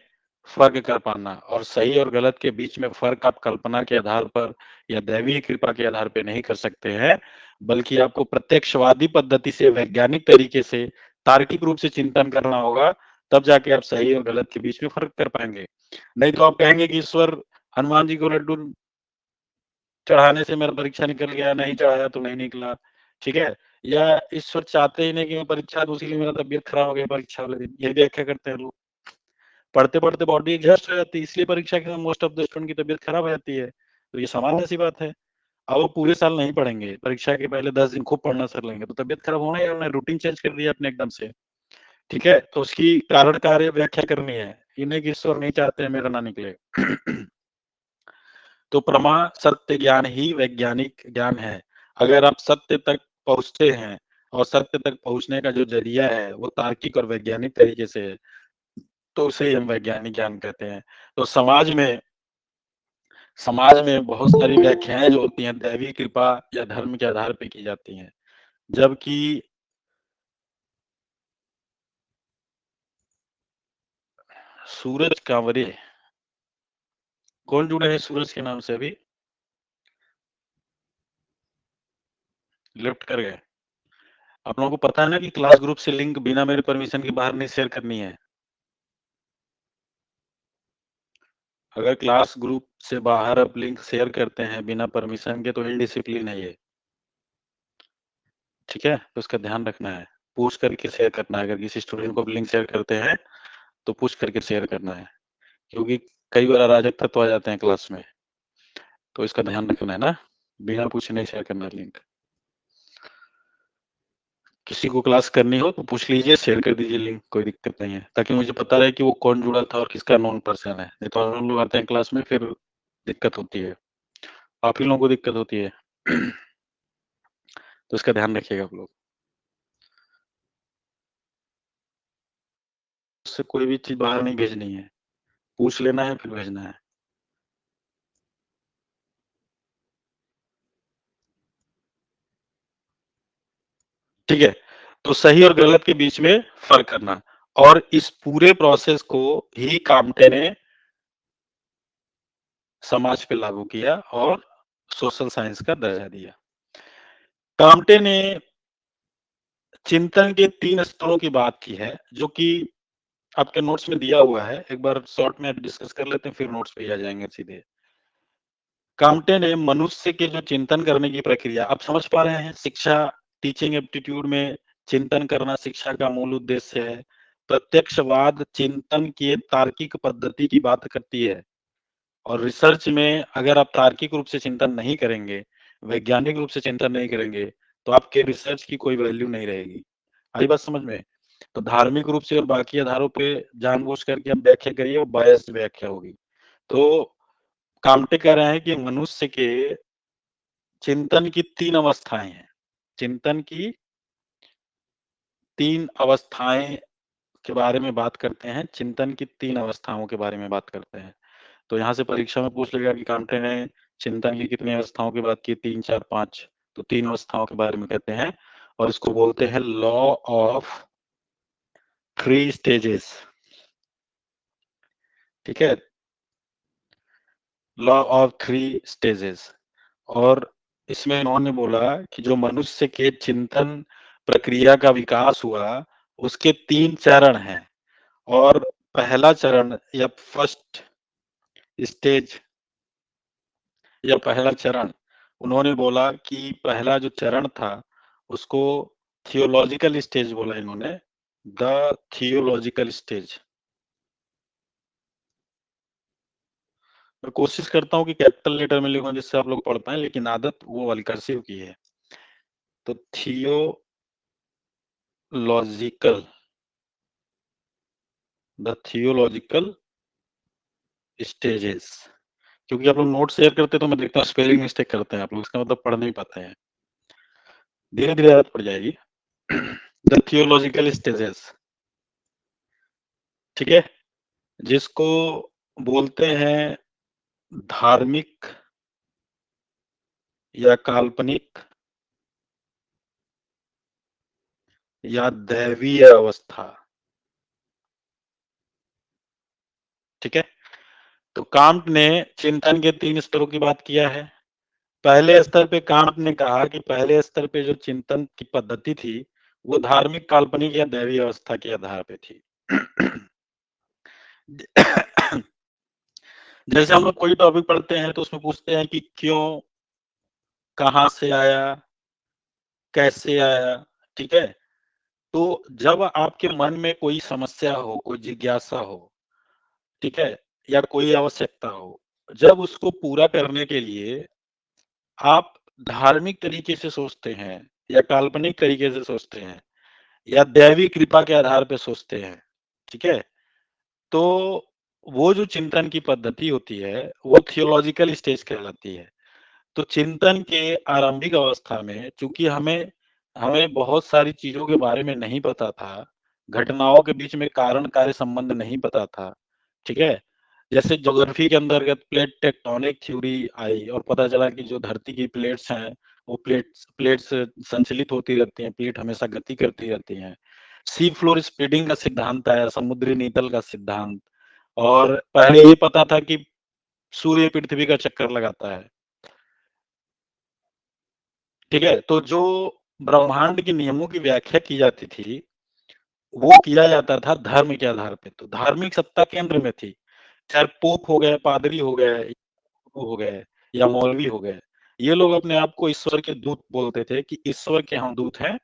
फर्क कर पाना। और सही और गलत के बीच में फर्क आप कल्पना के आधार पर या दैवीय कृपा के आधार पर नहीं कर सकते हैं, बल्कि आपको प्रत्यक्षवादी पद्धति से, वैज्ञानिक तरीके से, तार्किक रूप से चिंतन करना होगा, तब जाके आप सही और गलत के बीच में फर्क कर पाएंगे। नहीं तो आप कहेंगे कि ईश्वर हनुमान जी को लड्डू चढ़ाने से मेरा परीक्षा निकल गया, नहीं चढ़ाया तो नहीं निकला, ठीक है। या ईश्वर चाहते ही नहीं कि मैं परीक्षा दूं, इसीलिए मेरा तबियत खराब हो गया परीक्षा वाले दिन, ये व्याख्या करते हैं लोग। पढ़ते पढ़ते बॉडी एग्जॉस्ट हो जाती है, इसलिए परीक्षा के समय मोस्ट ऑफ द स्टूडेंट की तबियत खराब हो जाती है। तो ये सामान्य सी बात है। अब वो पूरे साल नहीं पढ़ेंगे, परीक्षा के पहले 10 दिन खूब पढ़ना कर लेंगे, तो तबियत खराब होना ही, उन्होंने रूटीन चेंज कर दिया अपने एकदम से, ठीक है। तो उसकी कारण कार्य व्याख्या करनी है, इन्हें कि ईश्वर नहीं चाहते हैं मेरा ना निकले। तो प्रमा सत्य ज्ञान ही वैज्ञानिक ज्ञान है। अगर आप सत्य तक पहुंचते हैं और सत्य तक पहुंचने का जो जरिया है वो तार्किक और वैज्ञानिक तरीके से है, तो उसे हम वैज्ञानिक ज्ञान कहते हैं। तो समाज में बहुत सारी व्याख्याएं जो होती हैं दैवी कृपा या धर्म के आधार पर की जाती हैं, जबकि सूरज कांवरे, कौन जुड़े हैं सूरज के नाम से? अभी लेफ्ट कर गए। आप लोगों को पता है ना कि क्लास ग्रुप से लिंक बिना मेरे परमिशन के बाहर नहीं शेयर करनी है। अगर क्लास ग्रुप से बाहर आप लिंक शेयर करते हैं बिना परमिशन के, तो इनडिसिप्लिन है ये, ठीक है। तो उसका ध्यान रखना है, पूछ करके शेयर करना है। अगर किसी स्टूडेंट को लिंक शेयर करते हैं तो पूछ करके शेयर करना है, क्योंकि कई बार अराजक तत्व आ जाते हैं क्लास में, तो इसका ध्यान रखना है ना, बिना पूछे नहीं शेयर करना लिंक। किसी को क्लास करनी हो तो पूछ लीजिए, शेयर कर दीजिए लिंक, कोई दिक्कत नहीं है, ताकि मुझे पता रहे कि वो कौन जुड़ा था और किसका नॉन पर्सन है। नहीं तो हम लोग आते हैं क्लास में, फिर दिक्कत होती है, आप ही लोगों को दिक्कत होती है। तो इसका ध्यान रखिएगा आप लोग। उससे कोई भी चीज बाहर नहीं भेजनी है, पूछ लेना है फिर भेजना है। ठीक है, तो सही और गलत के बीच में फर्क करना, और इस पूरे प्रोसेस को ही काम्टे ने समाज पे लागू किया और सोशल साइंस का दर्जा दिया। काम्टे ने चिंतन के 3 स्तरों की बात की है, जो कि आपके नोट्स में दिया हुआ है। एक बार शॉर्ट में डिस्कस कर लेते हैं, फिर नोट्स पे आ जाएंगे सीधे। काम्टे ने मनुष्य के जो चिंतन करने की प्रक्रिया, आप समझ पा रहे हैं, शिक्षा टीचिंग एप्टीट्यूड में चिंतन करना शिक्षा का मूल उद्देश्य है। प्रत्यक्षवाद चिंतन की तार्किक पद्धति की बात करती है, और रिसर्च में अगर आप तार्किक रूप से चिंतन नहीं करेंगे, वैज्ञानिक रूप से चिंतन नहीं करेंगे, तो आपके रिसर्च की कोई वैल्यू नहीं रहेगी। आई बात समझ में? तो धार्मिक रूप से और बाकी आधारों पे जानबूझ करके आप व्याख्या करिए, वो बायस्ड व्याख्या होगी। तो काम्टे कह रहे हैं कि मनुष्य के चिंतन की 3 अवस्थाएं हैं। चिंतन की 3 अवस्थाएं के बारे में बात करते हैं, चिंतन की 3 अवस्थाओं के बारे में बात करते हैं। तो यहाँ से परीक्षा में पूछ लेगा कि काम्टे ने चिंतन की कितनी अवस्थाओं की बात की, 3, 4, 5। तो 3 अवस्थाओं के बारे में कहते हैं, और इसको बोलते हैं लॉ ऑफ 3 स्टेजेस। ठीक है, लॉ ऑफ 3 स्टेजेस। और इसमें इन्होंने बोला कि जो मनुष्य के चिंतन प्रक्रिया का विकास हुआ, उसके 3 चरण हैं। और पहला चरण या फर्स्ट स्टेज या पहला चरण, उन्होंने बोला कि पहला जो चरण था उसको थियोलॉजिकल स्टेज बोला इन्होंने, द थियोलॉजिकल स्टेज। मैं कोशिश करता हूँ कि कैपिटल लेटर में लिखूं जिससे आप लोग पढ़ पाए, लेकिन आदत वो वाली कर्सिव की है। तो थियोलॉजिकल, द थियोलॉजिकल स्टेजेस। क्योंकि आप लोग नोट शेयर करते तो मैं देखता हूँ स्पेलिंग मिस्टेक करते हैं आप लोग, इसका मतलब पढ़ नहीं पाते हैं। धीरे धीरे आदत पड़ जाएगी। द थियोलॉजिकल स्टेजेस, ठीक है, जिसको बोलते हैं धार्मिक या काल्पनिक या दैवीय अवस्था। ठीक है, तो कांट ने चिंतन के 3 स्तरों की बात किया है। पहले स्तर पे कांट ने कहा कि पहले स्तर पे जो चिंतन की पद्धति थी वो धार्मिक, काल्पनिक या दैवीय अवस्था के आधार पे थी। जैसे हम लोग कोई टॉपिक पढ़ते हैं तो उसमें पूछते हैं कि क्यों, कहां से आया, कैसे आया। ठीक है, तो जब आपके मन में कोई समस्या हो, कोई जिज्ञासा हो, ठीक है, या कोई आवश्यकता हो, जब उसको पूरा करने के लिए आप धार्मिक तरीके से सोचते हैं या काल्पनिक तरीके से सोचते हैं या दैवी कृपा के आधार पे सोचते हैं, ठीक है, तो वो जो चिंतन की पद्धति होती है वो थियोलॉजिकल स्टेज कहलाती है। तो चिंतन के आरंभिक अवस्था में चूंकि हमें हमें बहुत सारी चीजों के बारे में नहीं पता था, घटनाओं के बीच में कारण कार्य संबंध नहीं पता था, ठीक है, जैसे ज्योग्राफी के अंतर्गत प्लेट टेक्टोनिक थ्योरी आई और पता चला कि जो धरती की प्लेट्स हैं वो प्लेट्स प्लेट्स संचलित होती रहती हैं, प्लेट हमेशा गति करती रहती हैं। सी फ्लोर स्प्लिटिंग का सिद्धांत आया, समुद्री नीतल का सिद्धांत। और पहले ये पता था कि सूर्य पृथ्वी का चक्कर लगाता है। ठीक है, तो जो ब्रह्मांड के नियमों की व्याख्या की जाती थी वो किया जाता था धर्म के आधार पे। तो धार्मिक सत्ता केंद्र में थी, चाहे पोप हो गए, पादरी हो गए, हो गए या मौलवी हो गए, ये लोग अपने आप को ईश्वर के दूत बोलते थे कि ईश्वर के हम दूत हैं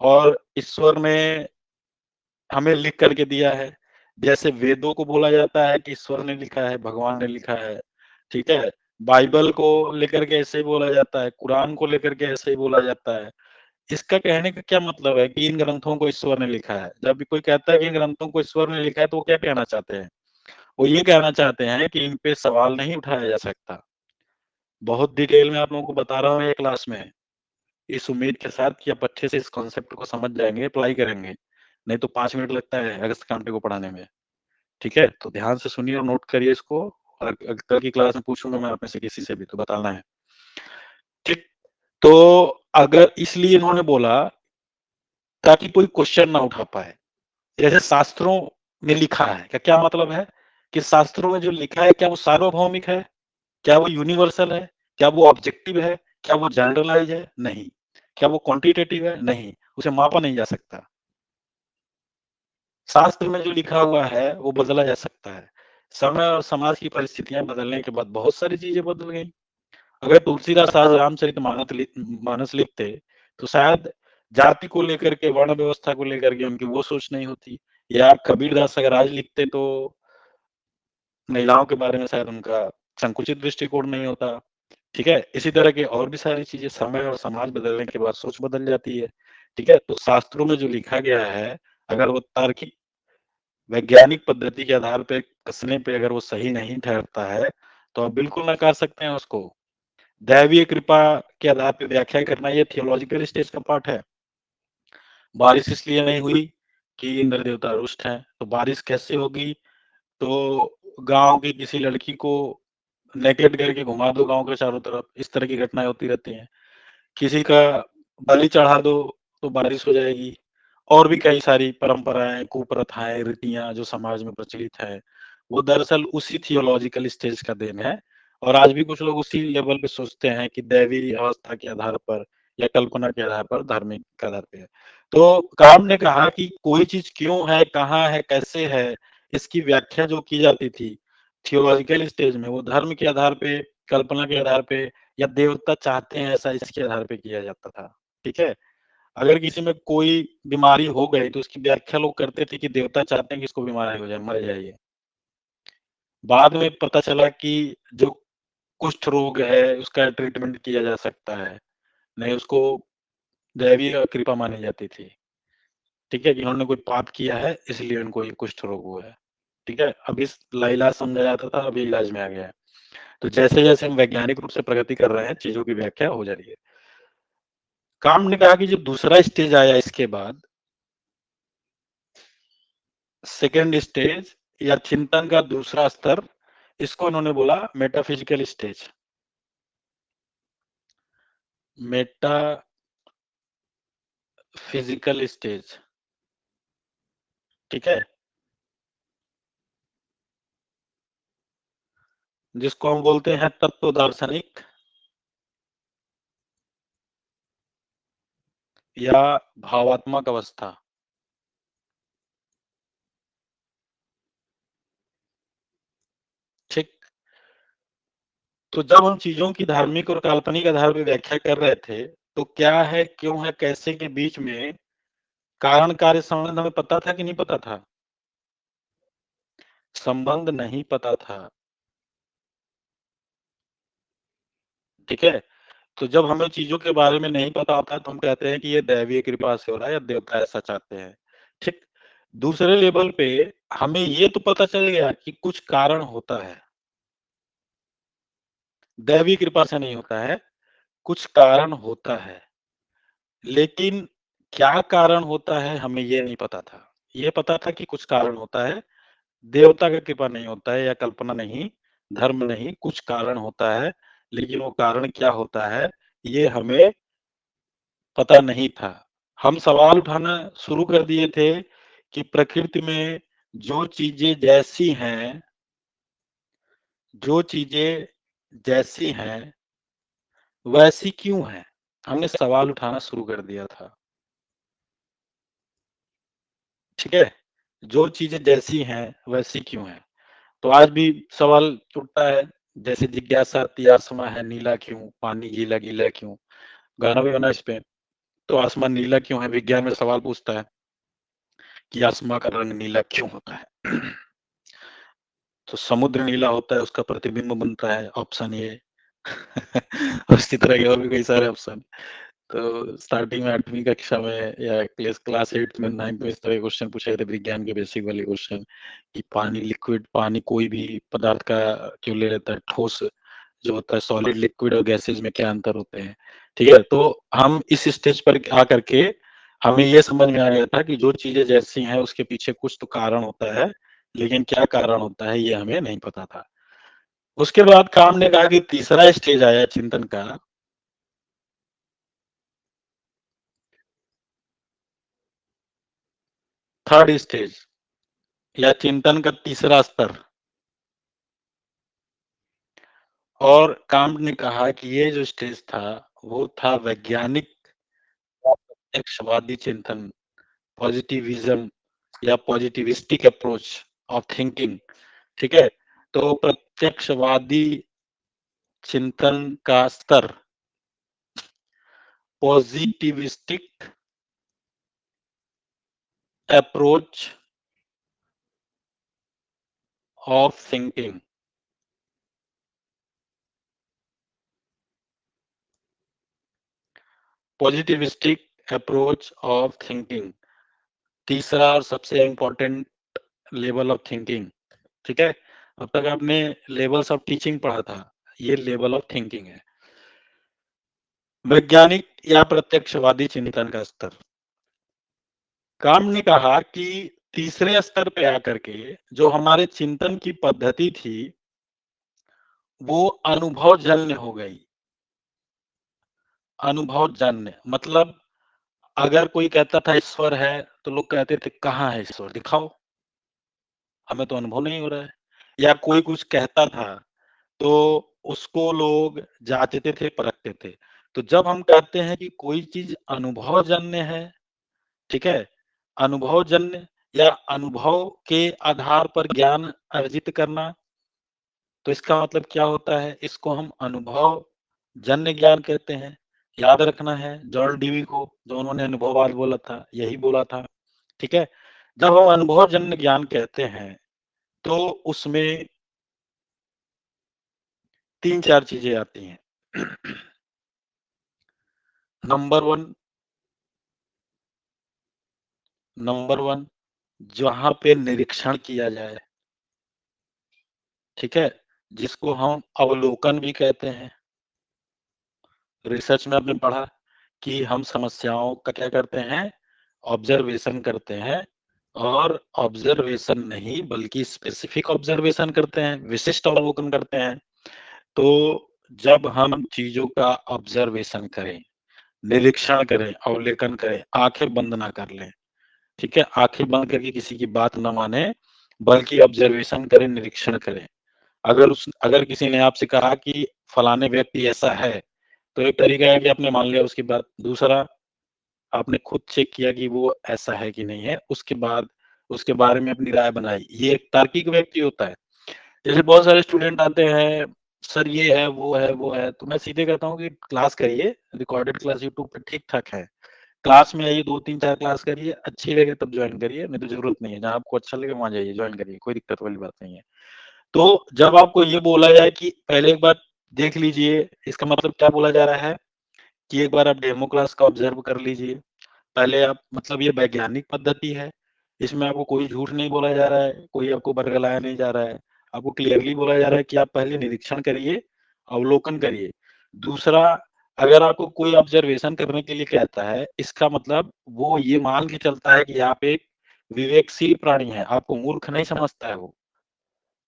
और ईश्वर ने हमें लिख करके दिया है। जैसे वेदों को बोला जाता है कि ईश्वर ने लिखा है, भगवान ने लिखा है, ठीक है, बाइबल को लेकर के ऐसे ही बोला जाता है, कुरान को लेकर के ऐसे ही बोला जाता है। इसका कहने का क्या मतलब है कि इन ग्रंथों को ईश्वर ने लिखा है? जब भी कोई कहता है कि इन ग्रंथों को ईश्वर ने लिखा है, तो वो क्या कहना चाहते हैं? वो ये कहना चाहते हैं कि इन पे सवाल नहीं उठाया जा सकता। बहुत डिटेल में आप लोगों को बता रहा हूँ ये क्लास में, इस उम्मीद के साथ कि आप अच्छे से इस कॉन्सेप्ट को समझ जाएंगे, अप्लाई करेंगे। नहीं तो 5 मिनट लगता है अगस्त कांटे को पढ़ाने में। ठीक है? तो ध्यान से सुनिए और नोट करिए इसको, और कल की क्लास में पूछूंगा मैं आप में से किसी से भी, तो बताना है। ठीक? तो अगर इसलिए इन्होंने बोला ताकि कोई क्वेश्चन ना उठा पाए। जैसे शास्त्रों में लिखा है, क्या क्या मतलब है कि शास्त्रों में जो लिखा है क्या वो सार्वभौमिक है? क्या वो यूनिवर्सल है? क्या वो ऑब्जेक्टिव है? क्या वो जनरलाइज है? नहीं। क्या वो क्वांटिटेटिव है? नहीं। उसे मापा नहीं जा सकता। शास्त्र में जो लिखा हुआ है वो बदला जा सकता है। समय और समाज की परिस्थितियां बदलने के बाद बहुत सारी चीजें बदल गई। अगर तुलसीदास आज रामचरितमानस लिखते तो शायद जाति को लेकर के, वर्ण व्यवस्था को लेकर के उनकी वो सोच नहीं होती, या कबीरदास अगर आज लिखते तो महिलाओं के बारे में शायद उनका संकुचित दृष्टिकोण नहीं होता। ठीक है? इसी तरह की और भी सारी चीजें, समय और समाज बदलने के बाद सोच बदल जाती है। ठीक है? तो शास्त्रों में जो लिखा गया है, अगर वो तार्किक वैज्ञानिक पद्धति के आधार पे कसने पे अगर वो सही नहीं ठहरता है, तो आप बिल्कुल नकार सकते हैं उसको। दैवीय कृपा के आधार पे व्याख्या करना ये थियोलॉजिकल स्टेज का पार्ट है। बारिश इसलिए नहीं हुई कि इंद्र देवता रुष्ट हैं, तो बारिश कैसे होगी? तो गांव की किसी लड़की को नेकेड करके घुमा दो गांव के चारों तरफ, इस तरह की घटनाएं होती रहती हैं। किसी का बलि चढ़ा दो तो बारिश हो जाएगी। और भी कई सारी परंपराएं, कुप्रथाएं, रीतियां जो समाज में प्रचलित है, वो दरअसल उसी थियोलॉजिकल स्टेज का देन है। और आज भी कुछ लोग उसी लेवल पे सोचते हैं कि दैवी अवस्था के आधार पर या कल्पना के आधार पर, धार्मिक के आधार पे है। तो काम ने कहा कि कोई चीज क्यों है, कहाँ है, कैसे है, इसकी व्याख्या जो की जाती थी थियोलॉजिकल स्टेज में, वो धर्म के आधार पे, कल्पना के आधार पे, या देवता चाहते हैं ऐसा, इसके आधार पे किया जाता था। ठीक है? अगर किसी में कोई बीमारी हो गई तो उसकी व्याख्या लोग करते थे कि देवता चाहते हैं कि इसको बीमारी हो जाए, मर जाए ये। बाद में पता चला कि जो कुष्ठ रोग है उसका ट्रीटमेंट किया जा सकता है, नहीं उसको दैवीय कृपा मानी जाती थी। ठीक है? कि उन्होंने कोई पाप किया है इसलिए उनको ये कुष्ठ रोग हुआ है। ठीक है? अब इस लाइलाज समझा जाता था, अभी इलाज में आ गया है। तो जैसे जैसे हम वैज्ञानिक रूप से प्रगति कर रहे हैं, चीजों की व्याख्या हो जा रही है। काम ने कहा कि जो दूसरा स्टेज आया इसके बाद, सेकेंड स्टेज या चिंतन का दूसरा स्तर, इसको इन्होंने बोला मेटाफिजिकल स्टेज। Metaphysical stage. ठीक है? जिसको हम बोलते हैं तत्व दार्शनिक या भावात्मक अवस्था। ठीक? तो जब हम चीजों की धार्मिक और काल्पनिक आधार पर व्याख्या कर रहे थे, तो क्या है, क्यों है, कैसे के बीच में कारण कार्य संबंध हमें पता था कि नहीं पता था? संबंध नहीं पता था। ठीक है? तो जब हमें चीजों के बारे में नहीं पता होता है तो हम कहते हैं कि ये दैवीय कृपा से हो रहा है या देवता ऐसा चाहते हैं। ठीक? दूसरे लेवल पे हमें ये तो पता चल गया कि कुछ कारण होता है, दैवीय कृपा से नहीं होता है, कुछ कारण होता है। लेकिन क्या कारण होता है हमें ये नहीं पता था। ये पता था कि कुछ कारण होता है, देवता का कृपा नहीं होता है, या कल्पना नहीं, धर्म नहीं, कुछ कारण होता है। लेकिन वो कारण क्या होता है ये हमें पता नहीं था। हम सवाल उठाना शुरू कर दिए थे कि प्रकृति में जो चीजें जैसी हैं, जो चीजें जैसी हैं वैसी क्यों हैं, हमने सवाल उठाना शुरू कर दिया था। ठीक है? जो चीजें जैसी हैं वैसी क्यों हैं। तो आज भी सवाल उठता है, जैसे जिज्ञासा आती है, आसमां है नीला क्यों, पानी गीला गीला क्यों, गाना भी बना इस पे। तो आसमान नीला क्यों है, विज्ञान में सवाल पूछता है कि आसमां का रंग नीला क्यों होता है। तो समुद्र नीला होता है, उसका प्रतिबिंब बनता है, ऑप्शन ये। उसी तरह के और भी कई सारे ऑप्शन। तो स्टार्टिंग में 8वीं कक्षा में या क्लास 8 में 9th में इस तरह के क्वेश्चन पूछे गए थे, विज्ञान के बेसिक वाले क्वेश्चन, कि पानी लिक्विड, पानी कोई भी पदार्थ का क्यों ले लेता है, ठोस जो होता है, सॉलिड, लिक्विड और गैसेज में क्या अंतर होते हैं। ठीक है, तो हम इस स्टेज पर आकर के हमें ये समझ में आ गया था कि जो चीजें जैसी हैं उसके पीछे कुछ तो कारण होता है, लेकिन क्या कारण होता है ये हमें नहीं पता था। उसके बाद काम ने कहा कि तीसरा स्टेज आया चिंतन का, थर्ड स्टेज या चिंतन का तीसरा स्तर। और कांट ने कहा कि ये जो स्टेज था वो था वैज्ञानिक या प्रत्यक्षवादी चिंतन, पॉजिटिविज्म या पॉजिटिविस्टिक अप्रोच ऑफ थिंकिंग। ठीक है, तो प्रत्यक्षवादी चिंतन का स्तर, positivistic approach of thinking, positivistic approach of thinking, तीसरा और सबसे इंपॉर्टेंट लेवल ऑफ थिंकिंग। ठीक है, अब तक आपने लेवल्स ऑफ टीचिंग पढ़ा था, ये लेवल ऑफ थिंकिंग है। वैज्ञानिक या प्रत्यक्षवादी चिंतन का स्तर। कांट ने कहा कि तीसरे स्तर पे आकर के जो हमारे चिंतन की पद्धति थी वो अनुभवजन्य हो गई। अनुभवजन्य मतलब अगर कोई कहता था ईश्वर है तो लोग कहते थे कहाँ है ईश्वर, दिखाओ, हमें तो अनुभव नहीं हो रहा है। या कोई कुछ कहता था तो उसको लोग जांचते थे, परखते थे। तो जब हम कहते हैं कि कोई चीज अनुभवजन्य है, ठीक है, अनुभवजन्य या अनुभव के आधार पर ज्ञान अर्जित करना, तो इसका मतलब क्या होता है, इसको हम अनुभव जन्य ज्ञान कहते हैं। याद रखना है जॉन डीवी को, जो उन्होंने अनुभववाद बोला था, यही बोला था। ठीक है, जब हम अनुभवजन्य ज्ञान कहते हैं तो उसमें 3-4 चीजें आती हैं। नंबर वन, जहां पे निरीक्षण किया जाए, ठीक है, जिसको हम अवलोकन भी कहते हैं। रिसर्च में आपने पढ़ा कि हम समस्याओं का क्या करते हैं, ऑब्जर्वेशन करते हैं, और ऑब्जर्वेशन नहीं बल्कि स्पेसिफिक ऑब्जर्वेशन करते हैं, विशिष्ट अवलोकन करते हैं। तो जब हम चीजों का ऑब्जर्वेशन करें, निरीक्षण करें, अवलोकन करें, आंखें बंद ना कर लें, ठीक है, आंखें बंद करके किसी की बात न माने बल्कि ऑब्जर्वेशन करें, निरीक्षण करें। अगर किसी ने आपसे कहा कि फलाने व्यक्ति ऐसा है, तो एक तरीका है कि आपने मान लिया उसकी बात। दूसरा, आपने खुद चेक किया कि वो ऐसा है कि नहीं है, उसके बाद उसके बारे में अपनी राय बनाई। ये एक तार्किक व्यक्ति होता है। जैसे बहुत सारे स्टूडेंट आते हैं, सर ये है वो है, तो मैं सीधे कहता हूँ कि क्लास करिए, रिकॉर्डेड क्लास यूट्यूब पे ठीक ठाक है, क्लास में आइए, 2-3-4 क्लास करिए, अच्छी लगे तब ज्वाइन करिए, नहीं तो जरूरत नहीं है, जहाँ आपको अच्छा लगे वहां जाइए, ज्वाइन करिए, कोई दिक्कत वाली बात नहीं है। तो जब आपको ये बोला जाए कि पहले एक बार देख लीजिए, इसका मतलब क्या बोला जा रहा है कि एक बार आप डेमो क्लास का ऑब्जर्व कर लीजिए। पहले आप, मतलब ये वैज्ञानिक पद्धति है, इसमें आपको कोई झूठ नहीं बोला जा रहा है, कोई आपको बरगलाया नहीं जा रहा है, आपको क्लियरली बोला जा रहा है कि आप पहले निरीक्षण करिए, अवलोकन करिए। दूसरा, अगर आपको कोई ऑब्जर्वेशन करने के लिए कहता है, इसका मतलब वो ये मान के चलता है कि आप एक विवेकशील प्राणी हैं, आपको मूर्ख नहीं समझता है वो।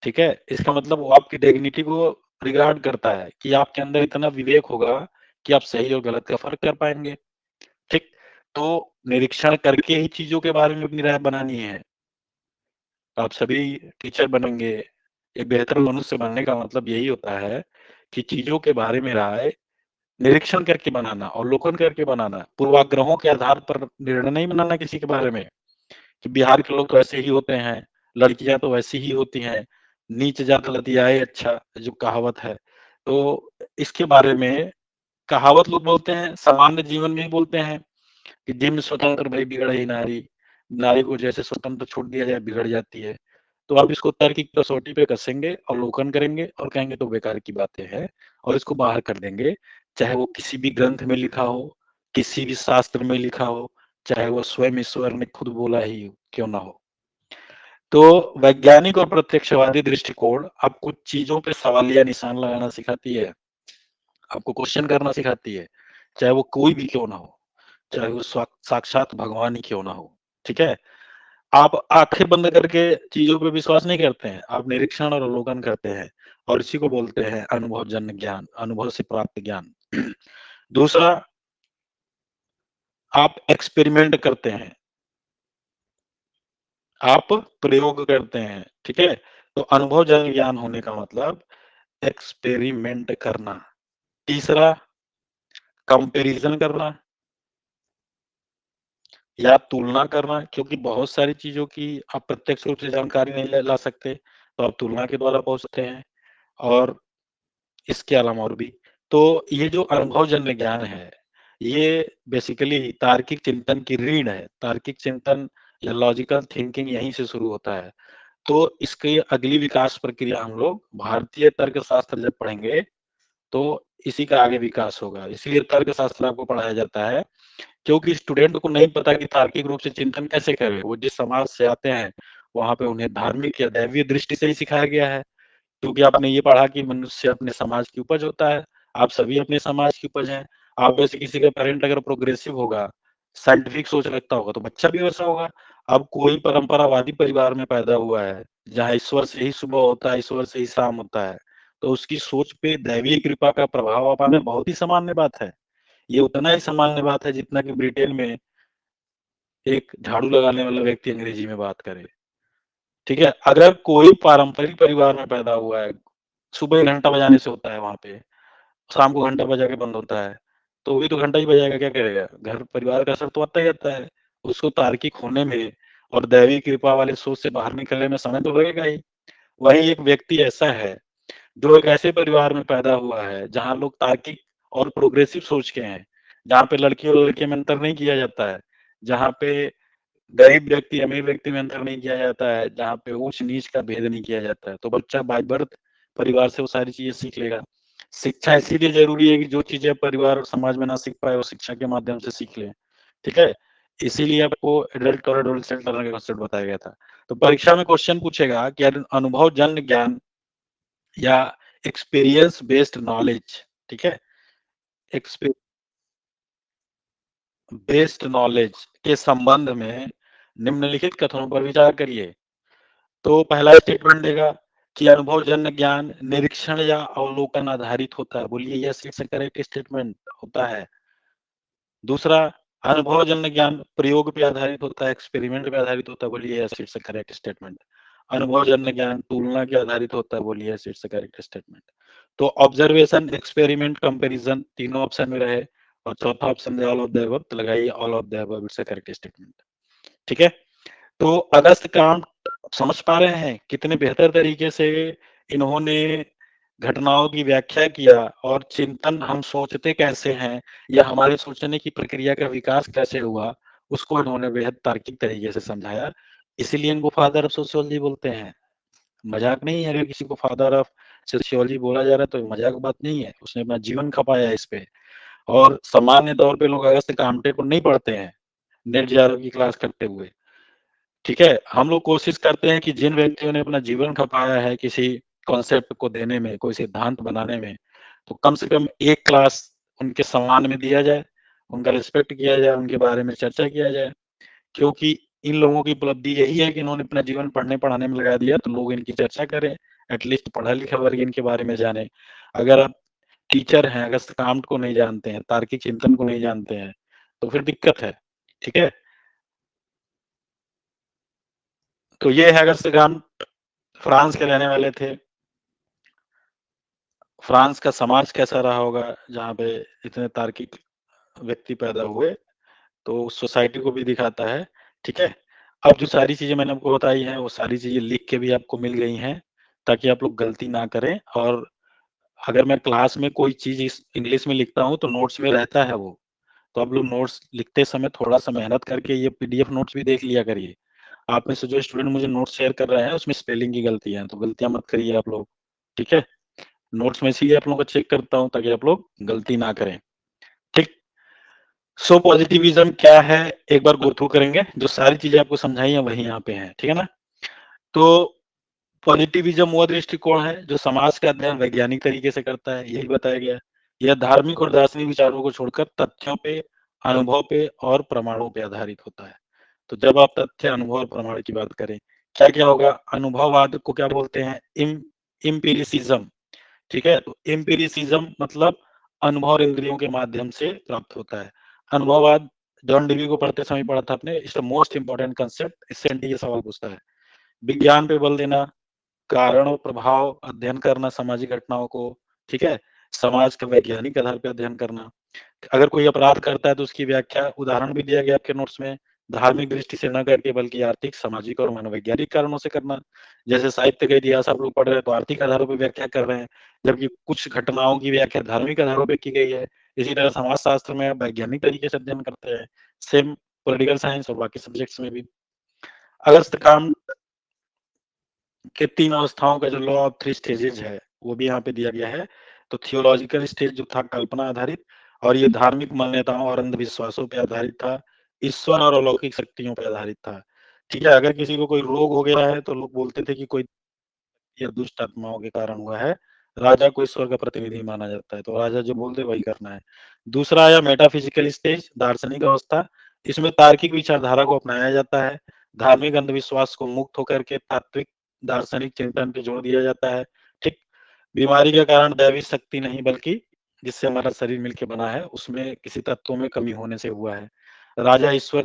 ठीक है, इसका मतलब वो आपकी डिग्निटी को रिगार्ड करता है कि आपके अंदर इतना विवेक होगा कि आप सही और गलत का फर्क कर पाएंगे। ठीक, तो निरीक्षण करके ही चीजों के बारे में अपनी राय बनानी है। आप सभी टीचर बनेंगे, एक बेहतर मनुष्य बनने का मतलब यही होता है कि चीजों के बारे में राय निरीक्षण करके बनाना, अवलोकन करके बनाना, पूर्वाग्रहों के आधार पर निर्णय नहीं बनाना किसी के बारे में कि बिहार के लोग तो ऐसे ही होते हैं, लड़कियां तो वैसी ही होती हैं, नीच जात लतियाए अच्छा, जो कहावत है। तो इसके बारे में कहावत लोग बोलते हैं, सामान्य जीवन में ही बोलते हैं कि जिम स्वतंत्र भाई बिगड़ ही नारी, नारी को जैसे स्वतंत्र छोड़ दिया जाए बिगड़ जाती है। तो आप इसको तार्किक कसौटी पे कसेंगे, अवलोकन करेंगे और कहेंगे तो बेकार की बातें हैं, और इसको बाहर कर देंगे, चाहे वो किसी भी ग्रंथ में लिखा हो, किसी भी शास्त्र में लिखा हो, चाहे वो स्वयं ईश्वर ने खुद बोला ही क्यों ना हो। तो वैज्ञानिक और प्रत्यक्षवादी दृष्टिकोण आपको चीजों पे सवालिया निशान लगाना सिखाती है, आपको क्वेश्चन करना सिखाती है, चाहे वो कोई भी क्यों ना हो, चाहे वो साक्षात भगवान ही क्यों ना हो। ठीक है, आप आंखें बंद करके चीजों पे विश्वास नहीं करते हैं, आप निरीक्षण और अवलोकन करते हैं, और इसी को बोलते हैं अनुभवजन्य ज्ञान, अनुभव से प्राप्त ज्ञान। दूसरा, आप एक्सपेरिमेंट करते हैं, आप प्रयोग करते हैं। ठीक है, तो अनुभवजन्य ज्ञान होने का मतलब एक्सपेरिमेंट करना। तीसरा, कंपैरिजन करना या तुलना करना, क्योंकि बहुत सारी चीजों की आप प्रत्यक्ष रूप से जानकारी नहीं ला सकते, तो आप तुलना के द्वारा पहुंचते हैं। और इसके अलावा और भी, तो ये जो अनुभवजन्य ज्ञान है, ये बेसिकली तार्किक चिंतन की रीढ़ है। तार्किक चिंतन या लॉजिकल थिंकिंग यहीं से शुरू होता है। तो इसकी अगली विकास प्रक्रिया हम लोग भारतीय तर्कशास्त्र जब पढ़ेंगे तो इसी का आगे विकास होगा। इसलिए तर्कशास्त्र आपको पढ़ाया जाता है, क्योंकि स्टूडेंट को नहीं पता कि तार्किक रूप से चिंतन कैसे करें। वो जिस समाज से आते हैं वहां पे उन्हें धार्मिक या दैवीय दृष्टि से ही सिखाया गया है, क्योंकि आपने ये पढ़ा कि मनुष्य अपने समाज की उपज होता है। आप सभी अपने समाज की उपज हैं। आप वैसे किसी का पेरेंट अगर प्रोग्रेसिव होगा, साइंटिफिक सोच रखता होगा, तो बच्चा भी वैसा होगा। अब कोई परंपरावादी परिवार में पैदा हुआ है जहाँ ईश्वर से ही सुबह होता है, ईश्वर से ही शाम होता है, तो उसकी सोच पे दैवीय कृपा का प्रभाव पाना बहुत ही सामान्य बात है। ये उतना ही सामान्य बात है जितना कि ब्रिटेन में एक झाड़ू लगाने वाला व्यक्ति अंग्रेजी में बात करे। ठीक है, अगर कोई पारंपरिक परिवार में पैदा हुआ है, सुबह घंटा बजाने से होता है वहां पे, शाम को घंटा बजा के बंद होता है, तो वही तो घंटा ही बजाएगा, क्या करेगा? घर परिवार का असर तो आता ही आता है। उसको तार्किक होने में और दैवी कृपा वाले सोच से बाहर निकलने में समय तो लगेगा ही। वहीं एक व्यक्ति ऐसा है जो एक ऐसे परिवार में पैदा हुआ है जहाँ लोग तार्किक और प्रोग्रेसिव सोच के हैं, जहाँ पे लड़की और लड़के में अंतर नहीं किया जाता है, जहाँ पे गरीब व्यक्ति अमीर व्यक्ति में अंतर नहीं किया जाता है, जहाँ पे ऊंच नीच का भेद नहीं किया जाता है, तो बच्चा बाय बर्थ परिवार से वो सारी चीजें सीख लेगा। शिक्षा इसीलिए जरूरी है कि जो चीजें परिवार और समाज में ना सीख पाए वो शिक्षा के माध्यम से सीख ले। ठीक है, इसीलिए आपको एडल्ट और एडोलसेंट लर्निंग का कॉन्सेप्ट बताया गया था। तो परीक्षा में क्वेश्चन पूछेगा कि अनुभव जन्य ज्ञान या एक्सपीरियंस बेस्ड नॉलेज, ठीक है, बेस्ड नॉलेज के संबंध में निम्नलिखित कथनों पर विचार करिए। तो पहला स्टेटमेंट देगा कि अनुभवजन्य ज्ञान निरीक्षण या अवलोकन आधारित होता है। बोलिए यस, इट्स करेक्ट स्टेटमेंट होता है। दूसरा, अनुभवजन्य ज्ञान प्रयोग पे आधारित होता है, एक्सपेरिमेंट पे आधारित होता है। बोलिए यस, इट्स करेक्ट स्टेटमेंट। अनुभवजन्य ज्ञान तुलना के आधारित होता है। बोलिए यस, इट्स करेक्ट स्टेटमेंट। तो ऑब्जर्वेशन, एक्सपेरिमेंट, कंपैरिजन तीनों ऑप्शन में रहे, और चौथा option all of the above, तो लगाइए all of the above, it's correct statement. ठीक है, तो अगस्त क्रांति समझ पा रहे हैं कितने बेहतर तरीके से इन्होंने घटनाओं की व्याख्या किया, और चिंतन हम सोचते कैसे हैं या हमारे सोचने की प्रक्रिया का विकास कैसे हुआ, उसको इन्होंने बेहद तार्किक तरीके से समझाया। इसीलिए इनको फादर ऑफ सोशियोलॉजी बोलते हैं। मजाक नहीं है, अगर किसी को फादर ऑफ सोशियोलॉजी बोला जा रहा है तो मजाक बात नहीं है, उसने अपना जीवन खपाया है इस पे। और सामान्य तौर पे लोग अगस्त क्रांति को नहीं पढ़ते हैं नेट जेआरएफ की क्लास करते हुए। ठीक है, हम लोग कोशिश करते हैं कि जिन व्यक्तियों ने अपना जीवन खपाया है किसी कॉन्सेप्ट को देने में, कोई सिद्धांत बनाने में, तो कम से कम एक क्लास उनके सम्मान में दिया जाए, उनका रिस्पेक्ट किया जाए, उनके बारे में चर्चा किया जाए। क्योंकि इन लोगों की उपलब्धि यही है कि इन्होंने अपना जीवन पढ़ने पढ़ाने में लगा दिया, तो लोग इनकी चर्चा करें, एटलीस्ट पढ़ा लिखा वर्ग इनके बारे में जाने। अगर आप टीचर हैं, अगस्त क्रांति को नहीं जानते हैं, तार्किक चिंतन को नहीं जानते हैं, तो फिर दिक्कत है। ठीक है, तो ये है अगस्त क्रांति, फ्रांस के रहने वाले थे। फ्रांस का समाज कैसा रहा होगा जहाँ पे इतने तार्किक व्यक्ति पैदा हुए, तो उस सोसाइटी को भी दिखाता है। ठीक है, अब जो सारी चीजें मैंने आपको बताई हैं वो सारी चीजें लिख के भी आपको मिल गई हैं, ताकि आप लोग गलती ना करें। और अगर मैं क्लास में कोई चीज इंग्लिश में लिखता हूँ तो नोट्स में रहता है वो, तो आप लोग नोट्स लिखते समय थोड़ा सा मेहनत करके ये पीडीएफ नोट्स भी देख लिया करिए। आप में से जो स्टूडेंट मुझे नोट्स शेयर कर रहे हैं उसमें स्पेलिंग की गलतियां हैं, तो गलतियां मत करिए आप लोग। ठीक है, नोट्स में इसीलिए आप लोगों को चेक करता हूँ ताकि आप लोग गलती ना करें। ठीक, सो पॉजिटिविज्म क्या है एक बार गो थ्रू करेंगे, जो सारी चीजें आपको समझाई हैं वही यहाँ पे हैं, ठीक है ना। तो पॉजिटिविज्म वो दृष्टिकोण है जो समाज का अध्ययन वैज्ञानिक तरीके से करता है, यही बताया गया। यह धार्मिक और दार्शनिक विचारों को छोड़कर तथ्यों पे, अनुभव पे और प्रमाणों पे आधारित होता है। तो जब आप तथ्य, अनुभव और प्रमाण की बात करें, क्या क्या होगा? अनुभववाद को क्या बोलते हैं? इम्पीरिसिज्म, ठीक है। तो एम्पिरिसिज्म मतलब अनुभव और इंद्रियों के माध्यम से प्राप्त होता है। अनुभववाद जॉन डीवी को पढ़ते समय पढ़ा था आपने, it's the most important concept, इससे ये सवाल पूछता है। विज्ञान पे बल देना, कारण और प्रभाव अध्ययन करना, सामाजिक घटनाओं को, ठीक है, समाज का वैज्ञानिक आधार पर अध्ययन करना। अगर कोई अपराध करता है तो उसकी व्याख्या, उदाहरण भी दिया गया आपके नोट्स में, धार्मिक दृष्टि से न करके बल्कि आर्थिक, सामाजिक और मनोवैज्ञानिक कारणों से करना। जैसे साहित्य का इतिहास आप लोग पढ़ रहे हैं तो आर्थिक आधारों पर व्याख्या कर रहे हैं, जबकि कुछ घटनाओं की व्याख्या धार्मिक आधारों पर की गई है। इसी तरह समाज शास्त्र में वैज्ञानिक तरीके से अध्ययन करते हैं, सेम पॉलिटिकल साइंस और बाकी सब्जेक्ट्स में भी। अगस्त काम के 3 अवस्थाओं का जो लॉ ऑफ 3 स्टेजेज है वो भी यहाँ पे दिया गया है। तो थियोलॉजिकल स्टेज जो था कल्पना आधारित, और ये धार्मिक मान्यताओं और अंधविश्वासों पे आधारित था, ईश्वर और अलौकिक शक्तियों पे आधारित था, ठीक है। अगर किसी को कोई रोग हो गया है तो लोग बोलते थे कि कोई या दुष्ट आत्माओं के कारण हुआ है, राजा को ईश्वर का प्रतिनिधि माना जाता है, तो राजा जो बोलते वही करना है। दूसरा आया मेटाफिजिकल स्टेज, दार्शनिक अवस्था, इसमें तार्किक विचारधारा को अपनाया जाता है, धार्मिक अंधविश्वास को मुक्त होकर के तात्विक दार्शनिक चिंतन पे जोर दिया जाता है, ठीक। बीमारी का कारण दैवी शक्ति नहीं बल्कि जिससे हमारा शरीर मिलकर बना है उसमें किसी तत्वों में कमी होने से हुआ है। राजा ईश्वर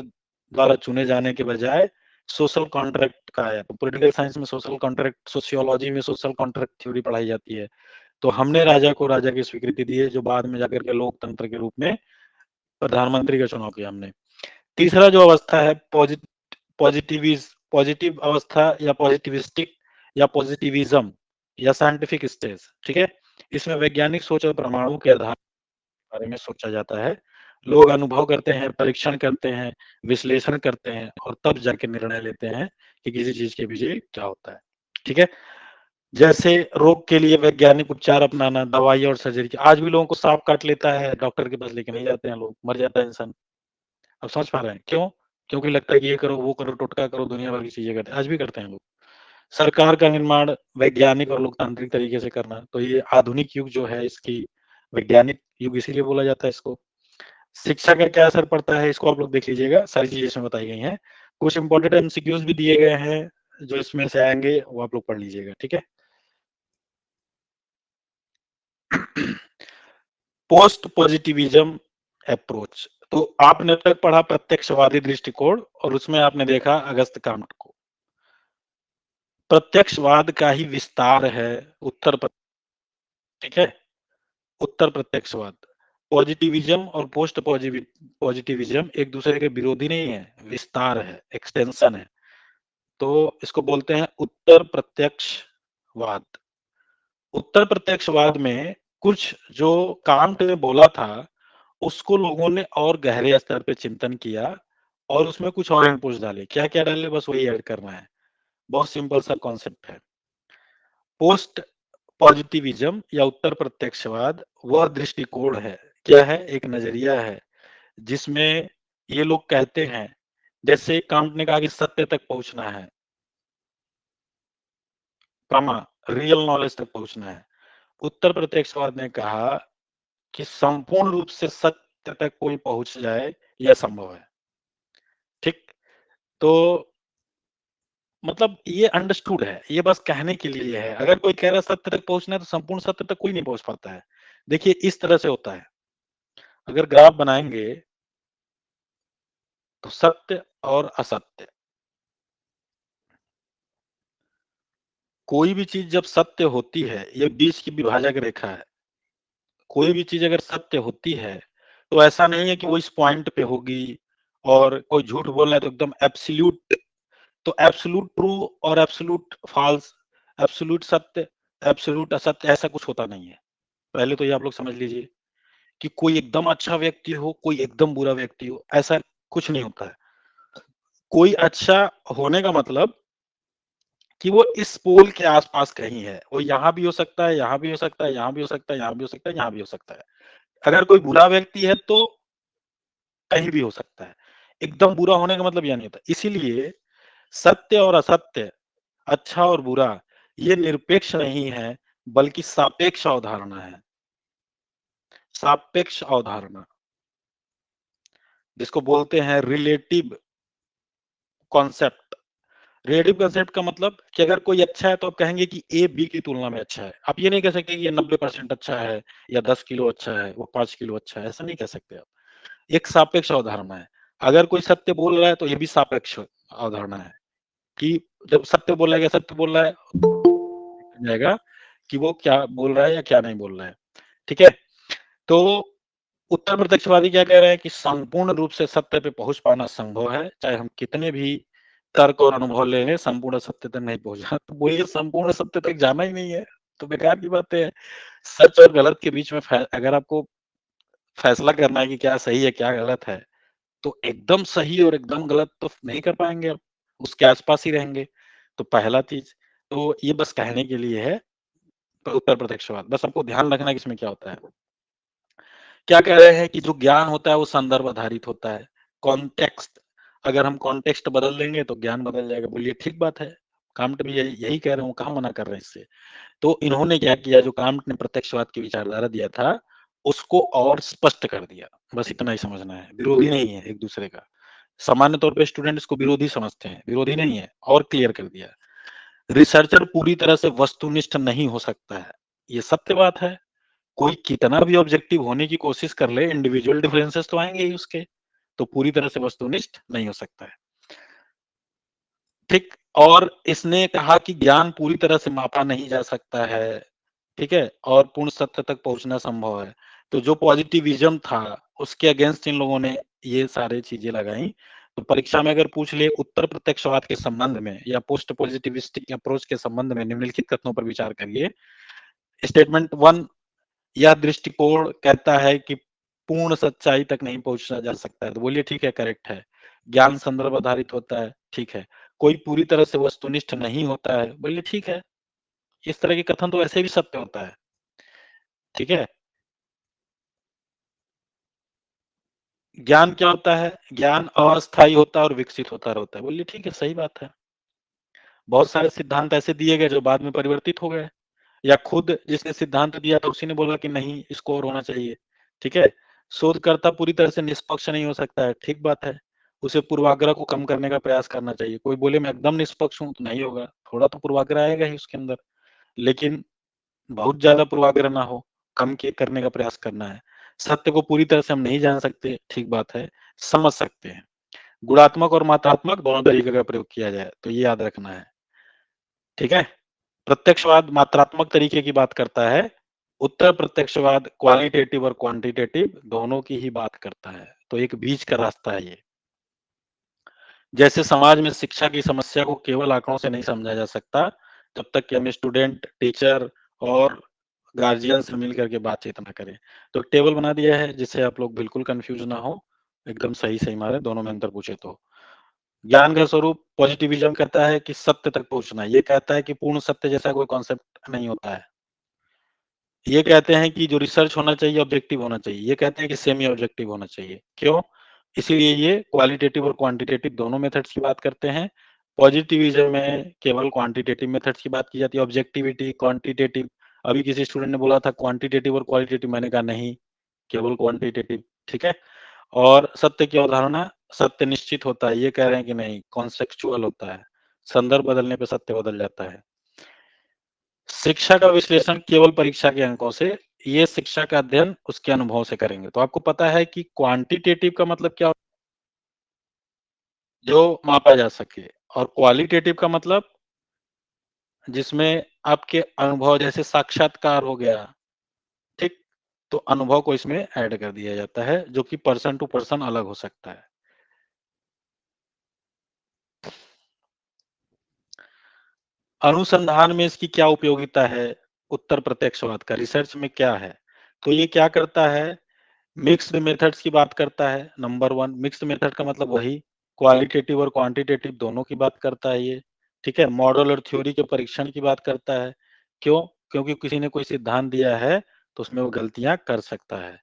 द्वारा चुने जाने के बजाय सोशल कॉन्ट्रैक्ट का है। तो पॉलिटिकल साइंस में सोशल कॉन्ट्रैक्ट, सोशियोलॉजी में सोशल कॉन्ट्रैक्ट थ्योरी पढ़ाई जाती है। तो हमने राजा को राजा की स्वीकृति दी है, जो बाद में जाकर के लोकतंत्र के रूप में प्रधानमंत्री का चुनाव किया हमने। तीसरा जो अवस्था है पॉजिटिव अवस्था या पॉजिटिविस्टिक या पॉजिटिविज्म या साइंटिफिक स्टेज, ठीक है। इसमें वैज्ञानिक सोच और प्रमाणों के आधार बारे में सोचा जाता है। लोग अनुभव करते हैं, परीक्षण करते हैं, विश्लेषण करते हैं और तब जाके निर्णय लेते हैं कि किसी चीज के पीछे क्या होता है, ठीक है। जैसे रोग के लिए वैज्ञानिक उपचार अपनाना, दवाई और सर्जरी। आज भी लोगों को सांप काट लेता है, डॉक्टर के पास लेके नहीं जाते हैं लोग, मर जाता है इंसान। अब समझ पा रहे हैं क्यों? क्योंकि लगता है कि ये करो, वो करो, टोटका करो, दुनिया भर की चीजें करते हैं, आज भी करते हैं लोग। सरकार का निर्माण वैज्ञानिक और लोकतांत्रिक तरीके से करना, तो ये आधुनिक युग जो है इसकी वैज्ञानिक युग इसीलिए बोला जाता है इसको। शिक्षा का क्या असर पड़ता है इसको आप लोग देख लीजिएगा, सारी चीजें इसमें बताई गई हैं। कुछ इंपॉर्टेंट एमसीक्यूज भी दिए गए हैं जो इसमें से आएंगे, वो आप लोग पढ़ लीजिएगा, ठीक है। पोस्ट पॉजिटिविज्म अप्रोच, तो आपने अब तक पढ़ा प्रत्यक्षवादी दृष्टिकोण और उसमें आपने देखा अगस्त काम्ट को। प्रत्यक्षवाद का ही विस्तार है ठीक है, उत्तर प्रत्यक्षवाद। पॉजिटिविज्म और पोस्ट पॉजिटिविज्म एक दूसरे के विरोधी नहीं है, विस्तार है, एक्सटेंशन है। तो इसको बोलते हैं उत्तर प्रत्यक्षवाद। उत्तर प्रत्यक्षवाद में कुछ जो कांट ने बोला था उसको लोगों ने और गहरे स्तर पे चिंतन किया और उसमें कुछ और इनपुट्स डाले। क्या क्या डाले, बस वही ऐड करना है, बहुत सिंपल सा कॉन्सेप्ट है। पोस्ट पॉजिटिविज्म या उत्तर प्रत्यक्षवाद वह दृष्टिकोण है, क्या है, एक नजरिया है जिसमें ये लोग कहते हैं, जैसे कांट ने कहा कि सत्य तक पहुंचना है, रियल नॉलेज तक पहुंचना है। उत्तर प्रत्यक्षवाद ने कहा कि संपूर्ण रूप से सत्य तक कोई पहुंच जाए यह संभव है, ठीक। तो मतलब ये अंडरस्टूड है, ये बस कहने के लिए है। अगर कोई कह रहा है सत्य तक पहुंचना है तो संपूर्ण सत्य तक कोई नहीं पहुंच पाता है। देखिए इस तरह से होता है, अगर ग्राफ बनाएंगे तो सत्य और असत्य, कोई भी चीज जब सत्य होती है, ये बीच की विभाजक रेखा है। कोई भी चीज अगर सत्य होती है तो ऐसा नहीं है कि वो इस पॉइंट पे होगी और कोई झूठ बोल रहा है तो एकदम एब्सोल्यूट, तो एब्सोल्यूट ट्रू और एब्सोल्यूट फॉल्स, एब्सोल्यूट सत्य, एब्सोल्यूट असत्य, ऐसा कुछ होता नहीं है। पहले तो ये आप लोग समझ लीजिए कि कोई एकदम अच्छा व्यक्ति हो, कोई एकदम बुरा व्यक्ति हो, ऐसा कुछ नहीं होता है। कोई अच्छा होने का मतलब कि वो इस पोल के आसपास कहीं है, वो यहाँ भी हो सकता है, यहाँ भी हो सकता है, यहाँ भी हो सकता है, यहाँ भी हो सकता है, यहाँ भी हो सकता है। अगर कोई बुरा व्यक्ति है तो कहीं भी हो सकता है। एकदम बुरा होने का मतलब यह नहीं होता। इसीलिए सत्य और असत्य, अच्छा और बुरा, ये निरपेक्ष नहीं है, बल्कि सापेक्ष अवधारणा है। सापेक्ष अवधारणा, जिसको बोलते हैं रिलेटिव कॉन्सेप्ट। रिलेटिव कॉन्सेप्ट का मतलब कि अगर कोई अच्छा है तो आप कहेंगे कि ए बी की तुलना में अच्छा है। आप ये नहीं कह सकते कि ये 90% अच्छा है या 10 किलो अच्छा है, वो 5 किलो अच्छा है, ऐसा नहीं कह सकते आप। एक सापेक्ष अवधारणा है। अगर कोई सत्य बोल रहा है तो ये भी सापेक्ष अवधारणा है कि जब सत्य बोला गया, सत्य बोल रहा है जाएगा कि वो क्या बोल रहा है या क्या नहीं बोल रहा है। ठीक है, तो उत्तर प्रत्यक्षवादी क्या कह रहे हैं कि संपूर्ण रूप से सत्य पे पहुंच पाना संभव है, चाहे हम कितने भी तर्क और अनुभव ले लें, संपूर्ण सत्य तक नहीं पहुंचना। तो बोलिए संपूर्ण सत्य तक जाना ही नहीं है, तो बेकार की बातें है। सच और गलत के बीच में अगर आपको फैसला करना है कि क्या सही है क्या गलत है, तो एकदम सही और एकदम गलत तो नहीं कर पाएंगे आप, उसके आसपास ही रहेंगे। तो पहला चीज तो ये बस कहने के लिए है उत्तर प्रत्यक्षवाद। बस आपको ध्यान रखना है कि इसमें क्या होता है। क्या कह रहे हैं कि जो ज्ञान होता है वो संदर्भ आधारित होता है, कॉन्टेक्स्ट। अगर हम कॉन्टेक्स्ट बदल देंगे तो ज्ञान बदल जाएगा। बोलिए ठीक बात है, कांट भी यही कह रहे हो, कहाँ मना कर रहे हैं इससे। तो इन्होंने क्या किया, जो कांट ने प्रत्यक्षवाद की विचारधारा दिया था उसको और स्पष्ट कर दिया। बस इतना ही समझना है, विरोधी नहीं है एक दूसरे का। सामान्य तौर पे स्टूडेंट इसको विरोधी समझते हैं, विरोधी नहीं है, और क्लियर कर दिया। रिसर्चर पूरी तरह से वस्तुनिष्ठ नहीं हो सकता है, ये सत्य बात है। कोई कितना भी ऑब्जेक्टिव होने की कोशिश कर ले, इंडिविजुअल डिफरेंसेस तो आएंगे ही उसके, तो पूरी तरह से वस्तुनिष्ठ नहीं हो सकता है। ठीक, और इसने कहा कि ज्ञान पूरी तरह से मापा नहीं जा सकता है, ठीक है, और पूर्ण सत्य तक पहुंचना संभव है। तो जो पॉजिटिविज्म था उसके अगेंस्ट इन लोगों ने ये सारे चीजें लगाई। तो परीक्षा में अगर पूछ ले उत्तर प्रत्यक्षवाद के संबंध में या पोस्ट पॉजिटिविस्टिक अप्रोच के संबंध में निम्नलिखित कथनों पर विचार करिए। स्टेटमेंट 1, यह दृष्टिकोण कहता है कि पूर्ण सच्चाई तक नहीं पहुंचा जा सकता है। तो बोलिए ठीक है, करेक्ट है। ज्ञान संदर्भ आधारित होता है, ठीक है। कोई पूरी तरह से वस्तुनिष्ठ नहीं होता है, बोलिए ठीक है। इस तरह के कथन तो ऐसे भी सत्य होता है, ठीक है। ज्ञान क्या होता है, ज्ञान अस्थायी होता है और विकसित होता रहता है, बोलिए ठीक है, सही बात है। बहुत सारे सिद्धांत ऐसे दिए गए जो बाद में परिवर्तित हो गए, या खुद जिसने सिद्धांत दिया था उसी ने बोला कि नहीं इसको और होना चाहिए, ठीक है। शोधकर्ता पूरी तरह से निष्पक्ष नहीं हो सकता है, ठीक बात है। उसे पूर्वाग्रह को कम करने का प्रयास करना चाहिए। कोई बोले मैं एकदम निष्पक्ष हूं तो नहीं होगा, थोड़ा तो पूर्वाग्रह आएगा ही उसके अंदर, लेकिन बहुत ज्यादा पूर्वाग्रह ना हो, कम के करने का प्रयास करना है। सत्य को पूरी तरह से हम नहीं जान सकते, ठीक बात है, समझ सकते हैं। गुणात्मक और मात्रात्मक दोनों तरीके का प्रयोग किया जाए, तो ये याद रखना है, ठीक है। प्रत्यक्षवाद मात्रात्मक तरीके की बात करता है, उत्तर प्रत्यक्षवाद क्वालिटेटिव और क्वांटिटेटिव दोनों की ही बात करता है। तो एक बीच का रास्ता है ये। जैसे समाज में शिक्षा की समस्या को केवल आंकड़ों से नहीं समझा जा सकता, जब तक कि हम स्टूडेंट, टीचर और गार्जियन से मिल करके बातचीत ना करें। तो टेबल बना दिया है जिससे आप लोग बिल्कुल कंफ्यूज ना हो, एकदम सही सही मारे, दोनों में अंतर पूछे तो। ज्ञान का स्वरूप पॉजिटिविज्म कहता है कि सत्य तक पहुंचना, ये कहता है कि पूर्ण सत्य जैसा कोई कॉन्सेप्ट नहीं होता है। ये कहते हैं कि जो रिसर्च होना चाहिए ऑब्जेक्टिव होना चाहिए, ये कहते हैं कि सेमी ऑब्जेक्टिव होना चाहिए। क्यों? इसीलिए ये क्वालिटेटिव और क्वांटिटेटिव दोनों मेथड्स की बात करते हैं। पॉजिटिविज्म में केवल क्वांटिटेटिव मेथड्स की बात की जाती है, ऑब्जेक्टिविटी, क्वांटिटेटिव। अभी किसी स्टूडेंट ने बोला था क्वांटिटेटिव और क्वालिटेटिव, मैंने कहा नहीं, केवल क्वांटिटेटिव, ठीक है। और सत्य की अवधारणा, सत्य निश्चित होता है, ये कह रहे हैं कि नहीं, कॉन्सेप्चुअल होता है, संदर्भ बदलने पे सत्य बदल जाता है। शिक्षा का विश्लेषण केवल परीक्षा के अंकों से, ये शिक्षा का अध्ययन उसके अनुभव से करेंगे। तो आपको पता है कि क्वांटिटेटिव का मतलब क्या, जो मापा जा सके, और क्वालिटेटिव का मतलब जिसमें आपके अनुभव, जैसे साक्षात्कार हो गया, ठीक। तो अनुभव को इसमें ऐड कर दिया जाता है, जो कि पर्सन टू पर्सन अलग हो सकता है। अनुसंधान में इसकी क्या उपयोगिता है, उत्तर प्रत्यक्षवाद का रिसर्च में क्या है? तो ये क्या करता है, मिक्स्ड मेथड्स की बात करता है। नंबर 1, मिक्स्ड मेथड का मतलब वही क्वालिटेटिव और क्वांटिटेटिव दोनों की बात करता है ये, ठीक है। मॉडल और थ्योरी के परीक्षण की बात करता है। क्यों? क्योंकि किसी ने कोई सिद्धांत दिया है तो उसमें वो गलतियां कर सकता है।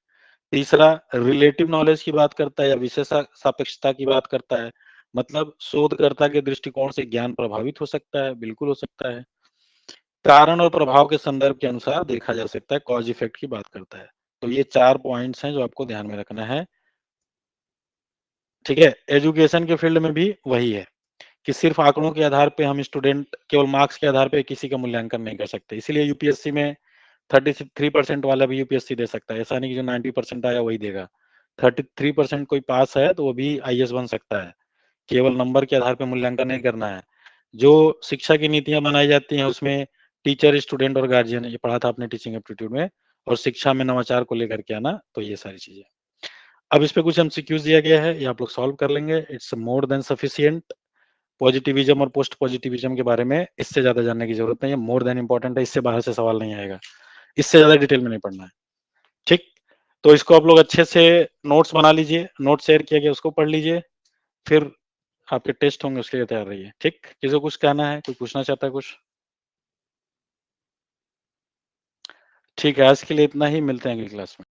तीसरा रिलेटिव नॉलेज की बात करता है या विशेष सापेक्षता की बात करता है, मतलब शोधकर्ता के दृष्टिकोण से ज्ञान प्रभावित हो सकता है, बिल्कुल हो सकता है। कारण और प्रभाव के संदर्भ के अनुसार देखा जा सकता है, कॉज इफेक्ट की बात करता है। तो ये 4 पॉइंट्स हैं जो आपको ध्यान में रखना है। ठीक है, एजुकेशन के फील्ड में भी वही है कि सिर्फ आंकड़ों के आधार पे हम स्टूडेंट केवल मार्क्स के आधार पे किसी का मूल्यांकन नहीं कर सकते। इसीलिए यूपीएससी में 33% वाला भी यूपीएससी दे सकता है, ऐसा नहीं कि जो 90% आया वही देगा। 33% कोई पास है तो वो भी आईएएस बन सकता है, केवल नंबर के आधार पे मूल्यांकन नहीं करना है। जो शिक्षा की नीतियां बनाई जाती हैं उसमें टीचर, स्टूडेंट और गार्जियन, ये पढ़ा था आपने टीचिंग एप्टीट्यूड में, और शिक्षा में नवाचार को लेकर के आना, तो ये सारी चीजें। अब इस पे कुछ एमसीक्यूज दिया गया है, ये आप लोग सॉल्व कर लेंगे। It's more than sufficient. Positivism और पोस्ट पॉजिटिविज्म के बारे में इससे ज्यादा जानने की जरूरत नहीं है, मोर देन इंपॉर्टेंट है, इससे बाहर से सवाल नहीं आएगा, इससे ज्यादा डिटेल में नहीं पढ़ना है। ठीक, तो इसको आप लोग अच्छे से नोट्स बना लीजिए, नोट शेयर किया गया उसको पढ़ लीजिए, फिर आपके टेस्ट होंगे उसके लिए तैयार रहिए। ठीक, किसी को कुछ कहना है, कोई पूछना चाहता है कुछ? ठीक है, आज के लिए इतना ही, मिलते हैं अगली क्लास में।